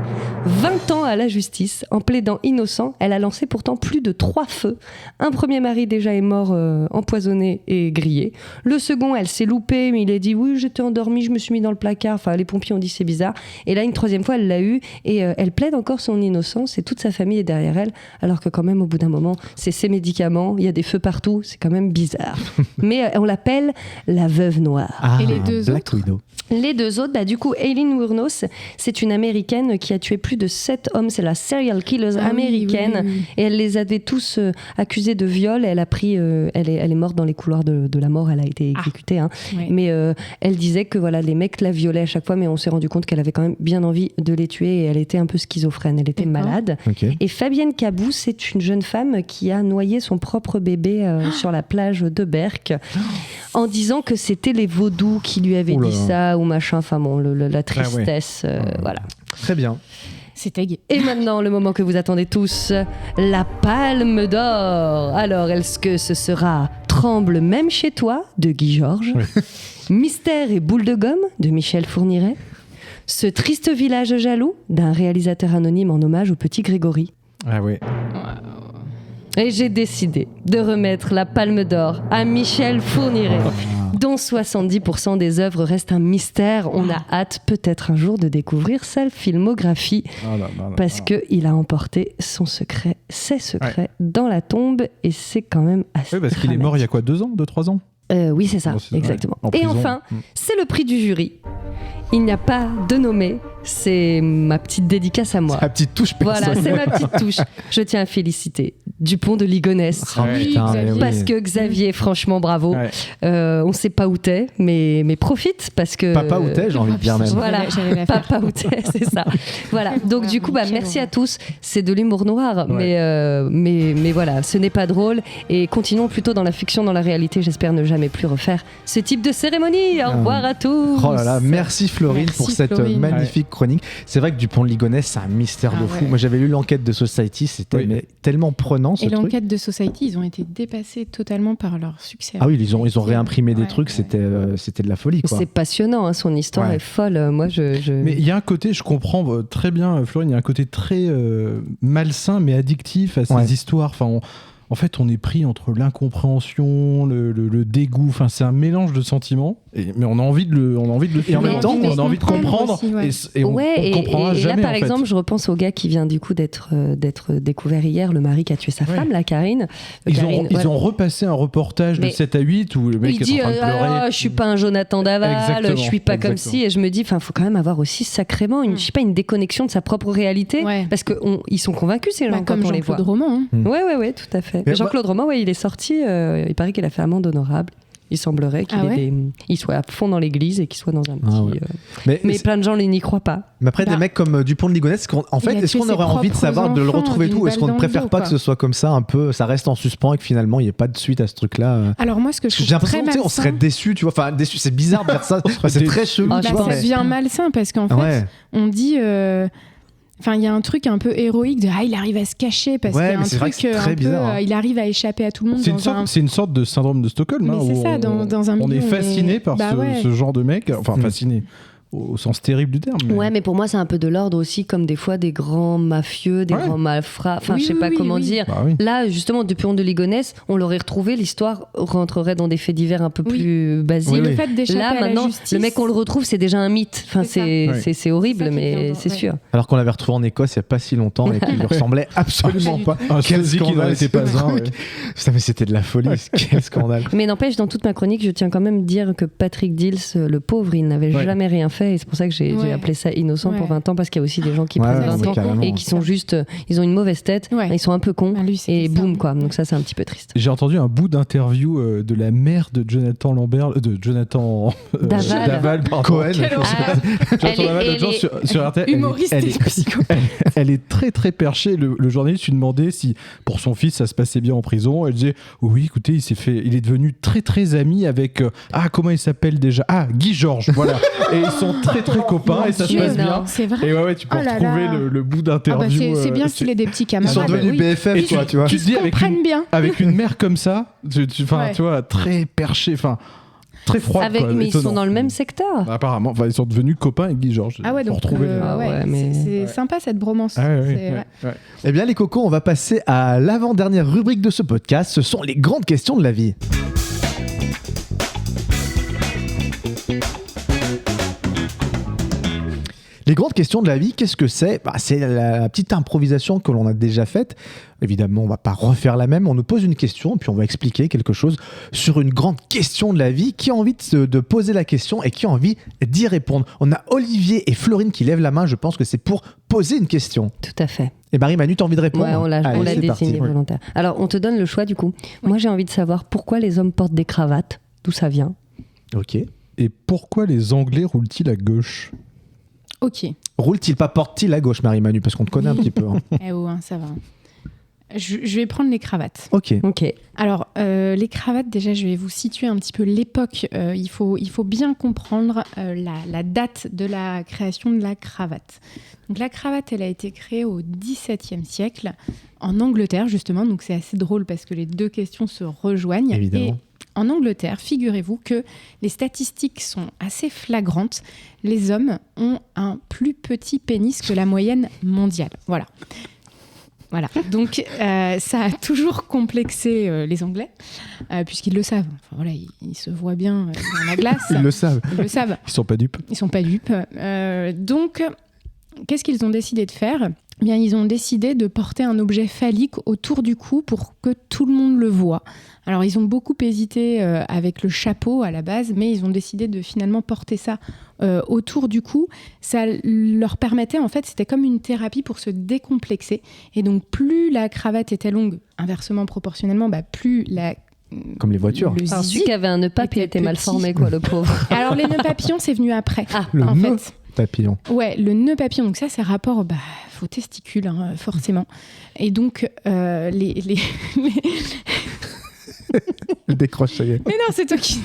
20 ans à la justice en plaidant innocent. Elle a lancé pourtant plus de 3 feux. Un premier mari déjà est mort empoisonné et grillé. Le second, elle s'est loupée, mais il a dit oui, j'étais endormie, je me suis mis dans le placard. Enfin, les pompiers ont dit c'est bizarre. Et là, une 3e fois, elle l'a eu et elle plaide encore son innocence et toute sa famille est derrière elle. Alors que quand même, au bout d'un moment, c'est ses médicaments, il y a des feux partout, c'est quand même bizarre. Mais on l'appelle la veuve noire. Et les deux autres Widow. Les 2 autres, du coup, Aileen Wuornos, c'est une américaine qui a tué plus plus de 7 hommes. C'est la serial killer américaine. Oui. Et elle les avait tous accusés de viol. Elle a pris, elle est morte dans les couloirs de la mort. Elle a été exécutée. Oui. Mais elle disait que voilà, les mecs la violaient à chaque fois, mais on s'est rendu compte qu'elle avait quand même bien envie de les tuer. Et elle était un peu schizophrène. Elle était malade. Okay. Et Fabienne Cabou, c'est une jeune femme qui a noyé son propre bébé sur la plage de Berck en disant que c'était les vaudous qui lui avaient dit ça ou machin. Enfin bon, la tristesse, voilà. Très bien. C'était gay. Et maintenant, le moment que vous attendez tous, la Palme d'Or. Alors, est-ce que ce sera Tremble même chez toi de Guy Georges, Mystère et boule de gomme de Michel Fourniret, Ce triste village jaloux d'un réalisateur anonyme en hommage au petit Grégory. Ah oui. Et j'ai décidé de remettre la Palme d'Or à Michel Fourniret, dont 70% des œuvres restent un mystère. On a hâte peut-être un jour de découvrir sa filmographie, parce qu'il a emporté son secret, ses secrets dans la tombe, et c'est quand même assez parce qu'il est mort il y a quoi, 2 ans, 2-3 ans oui, c'est ça, exactement. Et enfin, c'est le prix du jury. Il n'y a pas de nommé, c'est ma petite dédicace à moi. C'est ma petite touche personnelle. Voilà, c'est ma petite touche. Je tiens à féliciter Dupont de Ligonnès. Parce que Xavier, franchement, bravo. On ne sait pas où t'es, mais profite parce que... Papa où t'es, j'ai envie de dire même. Voilà, papa où t'es, c'est ça. Voilà, donc du coup, merci à tous. C'est de l'humour noir, mais voilà, ce n'est pas drôle. Et continuons plutôt dans la fiction, dans la réalité. J'espère ne jamais plus refaire ce type de cérémonie. Au revoir à tous. Oh là là, merci Florine pour cette magnifique chronique. C'est vrai que Dupont de Ligonnès, c'est un mystère de fou. Moi, j'avais lu l'enquête de Society, c'était tellement prenant ce truc. Et l'enquête de Society, ils ont été dépassés totalement par leur succès. Ah oui, ils ont réimprimé des trucs, c'était de la folie, quoi. C'est passionnant, hein, son histoire est folle. Moi, Mais il y a un côté, je comprends très bien, Florine, il y a un côté très malsain mais addictif à ces histoires. Enfin, en fait, on est pris entre l'incompréhension, le dégoût. Enfin, c'est un mélange de sentiments. Mais on a envie de le filmer. Et en même temps, on a envie de comprendre. Aussi, et on comprendra jamais. Et là, par exemple, je repense au gars qui vient du coup d'être découvert hier, le mari qui a tué sa femme, la Karine. Ils ont repassé un reportage de 7 à 8 où le mec est en train de pleurer. Je suis pas un Jonathan Daval, je suis pas comme si. Et je me dis, il faut quand même avoir aussi sacrément une déconnexion de sa propre réalité. Parce qu'ils sont convaincus, ces gens, quand on les voit. Comme Jean-Claude Roman. Oui, tout à fait. Jean-Claude Roman, il est sorti, il paraît qu'il a fait amende honorable. Il semblerait qu'il soit à fond dans l'église et qu'il soit dans un petit... Mais plein de gens n'y croient pas. Mais après, des mecs comme Dupont de Ligonnès, est-ce qu'on aurait envie de savoir, de le retrouver tout, ou est-ce qu'on ne préfère pas que ce soit comme ça, un peu, ça reste en suspens et que finalement, il n'y ait pas de suite à ce truc-là? Alors moi, ce que je trouve j'ai l'impression qu'on serait déçus, tu vois. Enfin, déçus, c'est bizarre de dire ça. C'est très chelou. Ça devient malsain parce qu'en fait, on dit... Enfin, il y a un truc un peu héroïque de il arrive à se cacher parce qu'il y a un truc un peu, il arrive à échapper à tout le monde. C'est une sorte de syndrome de Stockholm. Mais c'est ça, dans un milieu. On est fasciné par ce genre de mec. Enfin, fasciné. Au sens terrible du terme. Ouais, mais pour moi, c'est un peu de l'ordre aussi, comme des fois des grands mafieux, des grands malfrats. Enfin, je sais pas comment dire. Là, justement, Dupont de Ligonnès, on l'aurait retrouvé, l'histoire rentrerait dans des faits divers un peu plus basiques. Le fait d'échapper là, maintenant, à la justice, le mec, on le retrouve, c'est déjà un mythe. Enfin, c'est horrible, mais c'est sûr. Alors qu'on l'avait retrouvé en Écosse il n'y a pas si longtemps et qu'il lui ressemblait absolument pas. Quel scandale, n'était pas un. Putain, mais c'était de la folie. Quel scandale. Mais n'empêche, dans toute ma chronique, je tiens quand même à dire que Patrick Dils, le pauvre, il n'avait jamais rien fait, et c'est pour ça que j'ai appelé ça innocent pour 20 ans, parce qu'il y a aussi des gens qui prennent 20 ans et qui sont juste, ils ont une mauvaise tête, ils sont un peu cons, et boum, quoi. Donc ça, c'est un petit peu triste. J'ai entendu un bout d'interview de la mère de Jonathan Lambert, de Jonathan Daval, Cohen. Sur RTL. Humoriste et psychopathe. Elle est très très perchée. Le journaliste lui demandait si pour son fils ça se passait bien en prison. Elle disait oui, écoutez, il est devenu très très ami avec comment il s'appelle déjà, Guy Georges, voilà. Et ils sont très très copains. Et ça se passe bien. C'est vrai. Et tu peux retrouver le bout d'interview. C'est bien qu'il ait des petits camarades. Ils sont devenus BFF, quoi, tu vois. Tu te dis avec une mère comme ça, tu vois, très perché, très froide. Mais ils sont dans le même secteur. Apparemment, ils sont devenus copains avec Guy Georges. Donc c'est sympa cette bromance. Eh bien les cocos, on va passer à l'avant-dernière rubrique de ce podcast. Ce sont les grandes questions de la vie. Les grandes questions de la vie, qu'est-ce que c'est ? C'est la petite improvisation que l'on a déjà faite. Évidemment, on ne va pas refaire la même. On nous pose une question, puis on va expliquer quelque chose sur une grande question de la vie. Qui a envie de poser la question et qui a envie d'y répondre ? On a Olivier et Florine qui lèvent la main. Je pense que c'est pour poser une question. Tout à fait. Et Marie-Manu, tu as envie de répondre ? Ouais, on l'a désigné volontaire. Alors, on te donne le choix du coup. Oui. Moi, j'ai envie de savoir pourquoi les hommes portent des cravates, d'où ça vient. Ok. Et pourquoi les Anglais roulent-ils à gauche ? Ok. Roule-t-il pas, porte-t-il à gauche, Marie-Manu ? Parce qu'on te connaît un petit peu. Ça va. Je vais prendre les cravates. Ok. Alors, les cravates, déjà, je vais vous situer un petit peu l'époque. Il faut bien comprendre la date de la création de la cravate. Donc, la cravate, elle a été créée au XVIIe siècle en Angleterre, justement. Donc, c'est assez drôle parce que les deux questions se rejoignent. Évidemment. Et en Angleterre, figurez-vous que les statistiques sont assez flagrantes. Les hommes ont un plus petit pénis que la moyenne mondiale. Voilà. Donc ça a toujours complexé les Anglais, puisqu'ils le savent. Enfin, voilà, ils se voient bien dans la glace. Ils le savent. Ils sont pas dupes. Donc, qu'est-ce qu'ils ont décidé de faire ? Eh bien, ils ont décidé de porter un objet phallique autour du cou pour que tout le monde le voie. Alors, ils ont beaucoup hésité avec le chapeau à la base, mais ils ont décidé de finalement porter ça autour du cou. Ça leur permettait, en fait, c'était comme une thérapie pour se décomplexer. Et donc, plus la cravate était longue, inversement proportionnellement, plus la... Comme les voitures. Alors, celui qui avait un nœud papillon était mal formé, quoi, le pauvre. Alors, les nœuds papillons, c'est venu après. En fait. Papillon. Ouais, le nœud papillon. Donc ça, c'est rapport aux testicules, forcément. Et donc, les... Elle décroche, ça y est. Mais non, c'est toi qui...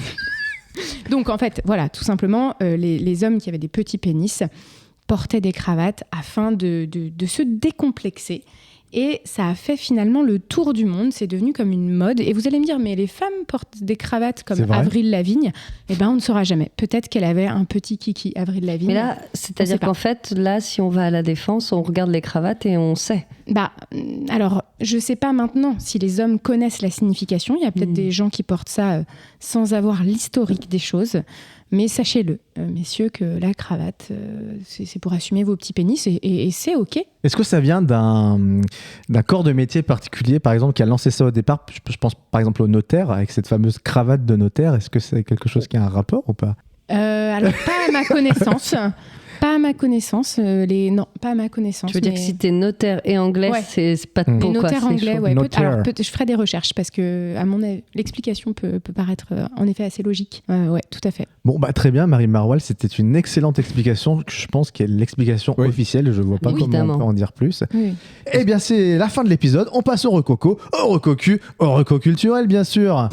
Donc, en fait, voilà, tout simplement, les hommes qui avaient des petits pénis portaient des cravates afin de se décomplexer. Et ça a fait finalement le tour du monde. C'est devenu comme une mode. Et vous allez me dire, mais les femmes portent des cravates comme Avril Lavigne. Eh bien, on ne saura jamais. Peut-être qu'elle avait un petit kiki, Avril Lavigne. Mais là, c'est-à-dire qu'en fait, là, si on va à la Défense, on regarde les cravates et on sait. Alors, je ne sais pas maintenant si les hommes connaissent la signification. Il y a peut-être des gens qui portent ça sans avoir l'historique des choses. Mais sachez-le, messieurs, que la cravate, c'est pour assumer vos petits pénis et c'est OK. Est-ce que ça vient d'un corps de métier particulier, par exemple, qui a lancé ça au départ ? Je pense par exemple au notaire, avec cette fameuse cravate de notaire. Est-ce que c'est quelque chose qui a un rapport ou pas ? Alors, pas à ma connaissance. Pas à ma connaissance. Non, pas à ma connaissance. Tu veux dire que si t'es notaire et anglais, c'est pas de peau, quoi. Notaire anglais, ouais. Alors, je ferai des recherches parce que, à mon avis, l'explication peut paraître en effet assez logique. Ouais, tout à fait. Bon, très bien, Marie Maroilles, c'était une excellente explication. Je pense qu'elle est l'explication officielle. Je vois pas comment on peut en dire plus. Oui. Eh bien, c'est la fin de l'épisode. On passe au recoco, au recocu, au reco culturel, bien sûr.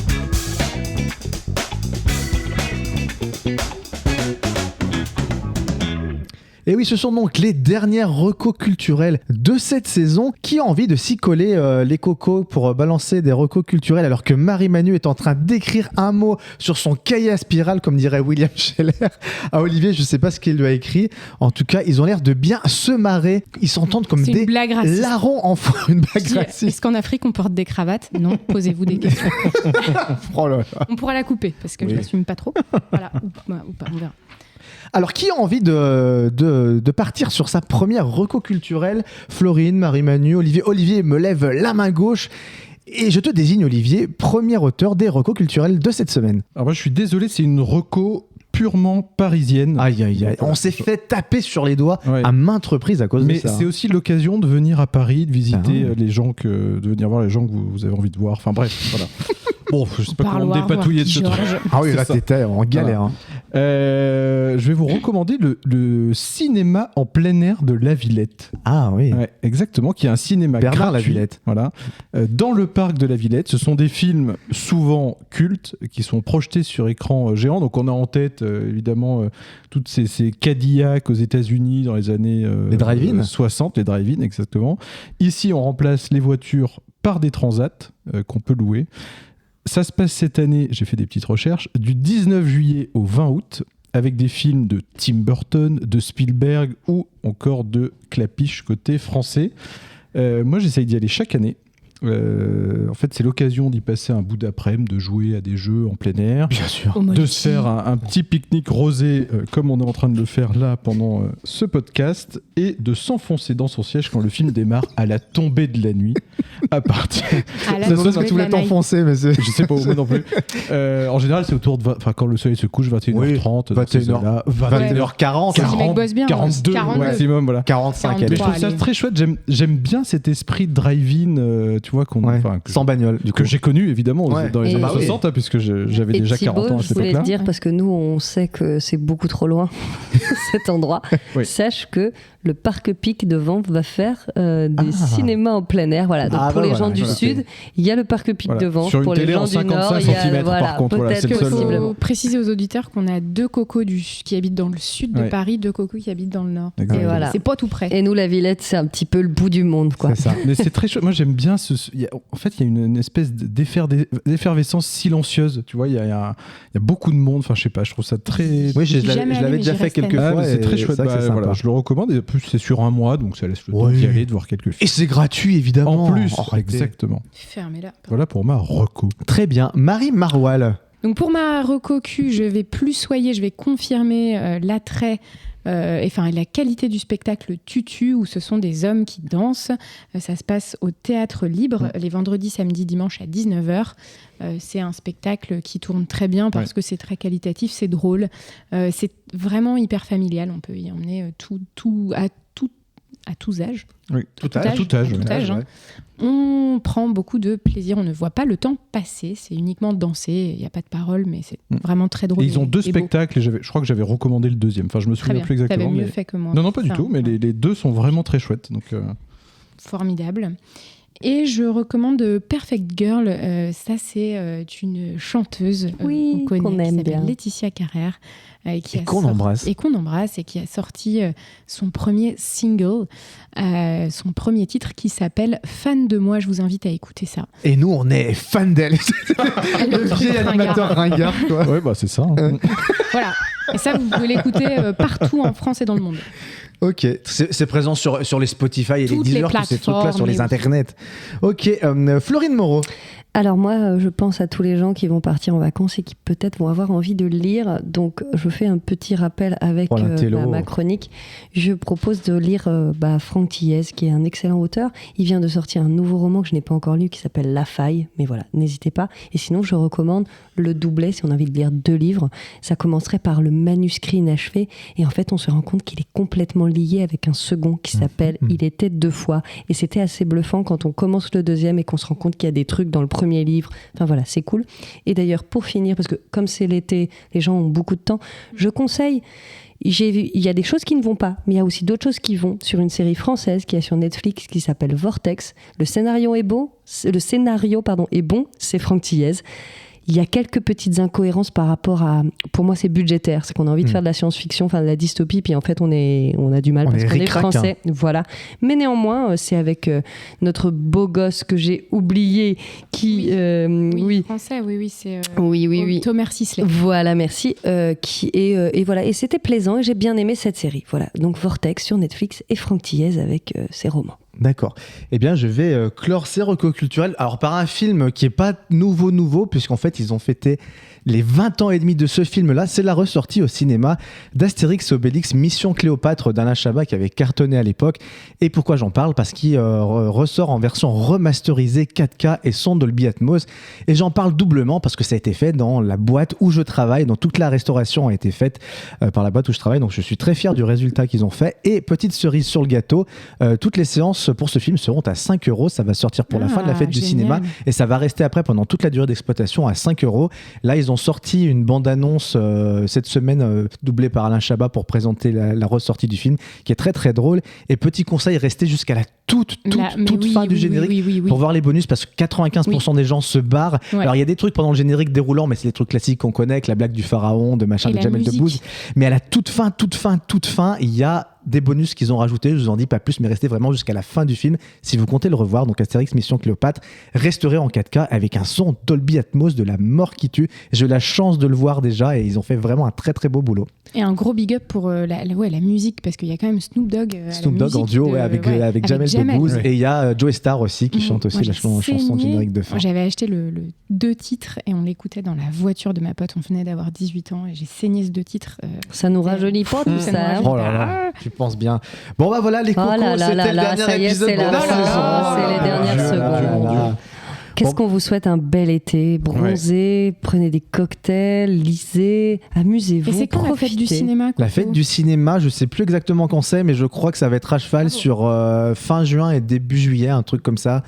Et oui, ce sont donc les dernières recos culturelles de cette saison. Qui a envie de s'y coller les cocos pour balancer des recos culturels alors que Marie-Manu est en train d'écrire un mot sur son cahier à spirale, comme dirait William Scheller à Olivier. Je ne sais pas ce qu'il lui a écrit. En tout cas, ils ont l'air de bien se marrer. Ils s'entendent comme des larrons en fond. Une blague raciste. Est-ce qu'en Afrique, on porte des cravates ? Non, posez-vous des questions. Oh là là. On pourra la couper parce que je l'assume pas trop. Voilà, ou pas, on verra. Alors, qui a envie de partir sur sa première reco culturelle ? Florine, Marie-Manu, Olivier. Olivier me lève la main gauche et je te désigne, Olivier, premier auteur des recos culturels de cette semaine. Alors moi, je suis désolé, c'est une reco purement parisienne. Aïe, aïe, aïe. On s'est fait taper sur les doigts à maintes reprises à cause de ça. Mais c'est aussi l'occasion de venir à Paris, de visiter de venir voir les gens que vous avez envie de voir. Enfin bref, voilà. Bon, je sais pas comment me dépatouiller de ce truc. Ah oui, là t'étais en galère. Voilà. Je vais vous recommander le cinéma en plein air de La Villette. Ah oui. Ouais, exactement, qui est un cinéma Bernard gratuit. La Villette. Voilà. Dans le parc de La Villette, ce sont des films souvent cultes qui sont projetés sur écran géant. Donc on a en tête évidemment toutes ces Cadillacs aux États-Unis dans les années les drive-in 60, les drive-in exactement. Ici, on remplace les voitures par des transats qu'on peut louer. Ça se passe cette année, j'ai fait des petites recherches, du 19 juillet au 20 août, avec des films de Tim Burton, de Spielberg ou encore de Clapiche côté français. Moi, j'essaye d'y aller chaque année. En fait, c'est l'occasion d'y passer un bout d'après-midi, de jouer à des jeux en plein air, bien sûr, de se faire un petit pique-nique rosé comme on est en train de le faire là pendant ce podcast, et de s'enfoncer dans son siège quand le film démarre à la tombée de la nuit. À partir. Tu voulais t'enfoncer, mais c'est... Je sais pas, moi non plus. En général, c'est autour de quand le soleil se couche, 21h30, 21h40, 42 maximum, voilà. 45. Mais je trouve ça très chouette. J'aime bien cet esprit drive-in, tu vois, sans bagnole, du coup. Que j'ai connu évidemment dans les années 60, puisque j'avais déjà 40 ans à cette époque-là. Je voulais te dire, parce que nous, on sait que c'est beaucoup trop loin, cet endroit. Oui. Sache que le Parc Pic de Vanves va faire des cinémas en plein air. Voilà. Donc pour les gens du Sud, il y a le Parc Pic de Vanves. Pour les gens du Nord, il y a par contre, peut-être que possiblement. Préciser aux auditeurs qu'on a 2 cocos qui habitent dans le sud de Paris, 2 cocos qui habitent dans le nord. Et voilà. C'est pas tout près. Et nous, la Villette, c'est un petit peu le bout du monde, quoi. C'est ça. Mais c'est très chouette. Moi, j'aime bien en fait, il y a une espèce d'effervescence silencieuse. Tu vois, il y a beaucoup de monde. Enfin, je sais pas, je trouve ça très. Oui, je l'avais déjà fait quelques fois. C'est très chouette. Voilà, je le recommande. Et en plus, c'est sur un mois, donc ça laisse le temps d'y aller, de voir quelques films. Et c'est gratuit, évidemment. En plus, exactement. Fermez-la. Voilà pour ma reco. Très bien. Marie Maroual. Donc pour ma reco Q, je vais confirmer l'attrait. La qualité du spectacle Tutu, où ce sont des hommes qui dansent. Ça se passe au Théâtre Libre, les vendredis, samedis, dimanches à 19h. C'est un spectacle qui tourne très bien parce que c'est très qualitatif, c'est drôle. C'est vraiment hyper familial. On peut y emmener à tous âges. Oui, tout âge. On prend beaucoup de plaisir, on ne voit pas le temps passer, c'est uniquement danser, il n'y a pas de parole, mais c'est vraiment très drôle. Et ils ont 2 spectacles, et je crois que j'avais recommandé le 2e, enfin je me souviens plus exactement. T'avais mieux fait que moi. Non, pas du tout, mais les 2 sont vraiment très chouettes. Donc, Formidable. Et je recommande Perfect Girl, ça c'est une chanteuse qu'on connaît, qui s'appelle Laetitia Carrère. Qu'on embrasse et qui a sorti son premier single, son premier titre qui s'appelle Fan de moi. Je vous invite à écouter ça. Et nous, on est fan d'elle. Le vieil animateur ringard, quoi. Ouais, c'est ça. Voilà. Et ça, vous pouvez l'écouter partout en France et dans le monde. Ok, c'est présent sur les Spotify et les Deezer, tous ces trucs-là, sur les internets. Ok, Florine Moreau. Alors moi, je pense à tous les gens qui vont partir en vacances et qui peut-être vont avoir envie de lire. Donc, je fais un petit rappel avec ma chronique. Je propose de lire Franck Thiès, qui est un excellent auteur. Il vient de sortir un nouveau roman que je n'ai pas encore lu, qui s'appelle La Faille. Mais voilà, n'hésitez pas. Et sinon, je recommande le doublet, si on a envie de lire 2 livres. Ça commencerait par le manuscrit inachevé. Et en fait, on se rend compte qu'il est complètement lié avec un second qui s'appelle Il était 2 fois. Et c'était assez bluffant quand on commence le 2e et qu'on se rend compte qu'il y a des trucs dans le premier livre. Enfin voilà, c'est cool. Et d'ailleurs, pour finir, parce que comme c'est l'été, les gens ont beaucoup de temps, je conseille, il y a des choses qui ne vont pas, mais il y a aussi d'autres choses qui vont, sur une série française qui est sur Netflix qui s'appelle Vortex. Le scénario est bon, c'est Franck Thiès. Il y a quelques petites incohérences par rapport à... Pour moi, c'est budgétaire. C'est qu'on a envie de faire de la science-fiction, enfin de la dystopie, puis en fait, on a du mal parce qu'on est français. Voilà. Mais néanmoins, c'est avec notre beau gosse que j'ai oublié qui... français, c'est... Oui. Thomas Sisley. Voilà, merci. Et voilà. Et c'était plaisant et j'ai bien aimé cette série. Voilà. Donc Vortex sur Netflix et Franck Thiès avec ses romans. D'accord. Eh bien, je vais clore ces recos culturels. Alors, par un film qui n'est pas nouveau, puisqu'en fait, ils ont fêté les 20 ans et demi de ce film-là. C'est la ressortie au cinéma d'Astérix Obélix Mission Cléopâtre d'Alain Chabat qui avait cartonné à l'époque. Et pourquoi j'en parle ? Parce qu'il ressort en version remasterisée 4K et son Dolby Atmos. Et j'en parle doublement parce que ça a été fait dans la boîte où je travaille. Donc, toute la restauration a été faite par la boîte où je travaille. Donc, je suis très fier du résultat qu'ils ont fait. Et petite cerise sur le gâteau, toutes les séances pour ce film seront à 5 €. Ça va sortir pour la fin de la fête du cinéma et ça va rester après pendant toute la durée d'exploitation à 5 €. Là, ils ont sorti une bande-annonce cette semaine doublée par Alain Chabat pour présenter la ressortie du film qui est très très drôle. Et petit conseil, restez jusqu'à la toute fin du générique pour voir les bonus parce que 95% des gens se barrent. Ouais. Alors il y a des trucs pendant le générique déroulant, mais c'est des trucs classiques qu'on connaît avec la blague du pharaon, de machin, de Jamel Debbouze. Mais à la toute fin, il y a des bonus qu'ils ont rajoutés. Je vous en dis pas plus, mais restez vraiment jusqu'à la fin du film si vous comptez le revoir. Donc Astérix Mission Cléopâtre, restauré en 4K avec un son Dolby Atmos de la mort qui tue. J'ai eu la chance de le voir déjà et ils ont fait vraiment un très très beau boulot. Et un gros big up pour la musique, parce qu'il y a quand même Snoop Dogg en duo avec Jamel Debbouze, et il y a Joey Starr aussi qui chante aussi la chanson générique de fin. J'avais acheté le 2 titres et on l'écoutait dans la voiture de ma pote. On venait d'avoir 18 ans et j'ai saigné ce 2 titres. Ça nous rajeunit pas tout ça. Oh là là, tu penses bien. Bon bah voilà les cocos, c'était le dernier épisode de la saison. C'est les dernières secondes. Qu'est-ce qu'on vous souhaite? Un bel été, bronzez, prenez des cocktails, lisez, amusez-vous. Et c'est quand la fête du cinéma? La fête du cinéma, je sais plus exactement quand c'est, mais je crois que ça va être à cheval sur fin juin et début juillet, un truc comme ça.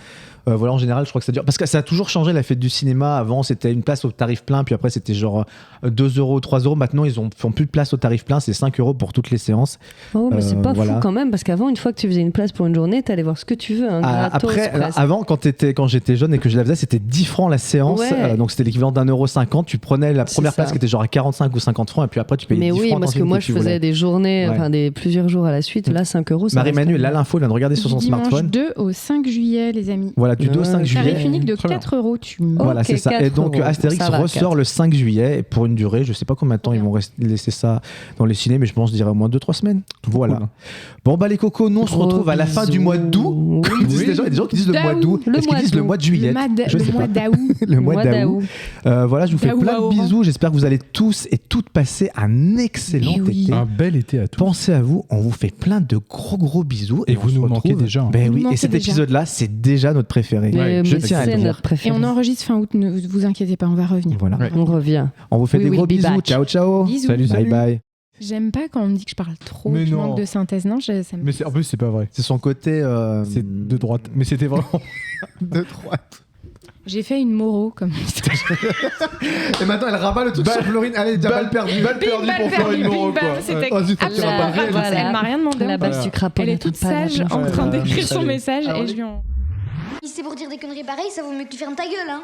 Voilà, en général, je crois que ça dure. Parce que ça a toujours changé la fête du cinéma. Avant, c'était une place au tarif plein, puis après, c'était genre 2 €, 3 €. Maintenant, ils font plus de place au tarif plein, c'est 5 € pour toutes les séances. Oh, mais c'est pas fou quand même, parce qu'avant, une fois que tu faisais une place pour une journée, t'allais voir ce que tu veux. Gratos, après, avant, quand j'étais jeune et que je la faisais, c'était 10 francs la séance. Donc, c'était l'équivalent d'1,50 €. Tu prenais la première place qui était genre à 45 ou 50 francs, et puis après, tu payais 10 francs. Mais oui, parce que moi, je faisais des journées, plusieurs jours à la suite. Là, 5 €. Marie-Manu, là, l'info, elle vient de regarder sur son smartphone. Du 2 au 5 juillet, les amis. Voilà, du 2 au 5 juillet. Unique de 4 €. Voilà, c'est ça. Et donc Astérix ressort le 5 juillet pour une durée, je sais pas combien de temps ils vont laisser ça dans les ciné, mais je pense au moins 2-3 semaines. Voilà. Cool. Bon bah les cocos, nous on se retrouve à la fin du mois d'août. Il y a des gens qui disent le mois d'août. Est-ce qu'ils disent le mois de juillet? Le mois d'août. Le mois d'août. Voilà, je vous fais plein de bisous. J'espère que vous allez tous et toutes passer un excellent été. Un bel été à tous. Pensez à vous, on vous fait plein de gros bisous. Et vous nous manquez déjà. Ben oui, et cet épisode-là, c'est déjà notre préféré. Je tiens à le dire. Et on enregistre fin août, ne vous inquiétez pas, on va revenir. Voilà. On revient. On vous fait des gros bisous. Ciao, ciao. Bisous. Salut. Bye bye. J'aime pas quand on me dit que je parle trop, je manque de synthèse. Non, mais en plus, c'est pas vrai. C'est son côté. C'est de droite. Mais c'était vraiment de droite. J'ai fait une Moreau comme Et maintenant, elle rabat le truc sur Florine. Allez, balle perdue. Balle perdue pour Florine Moreau. C'était elle m'a rien demandé. La balle du crapaud. Elle est toute sage en train d'écrire son message et je lui en... Si c'est pour dire des conneries pareilles, ça vaut mieux que tu fermes ta gueule, hein.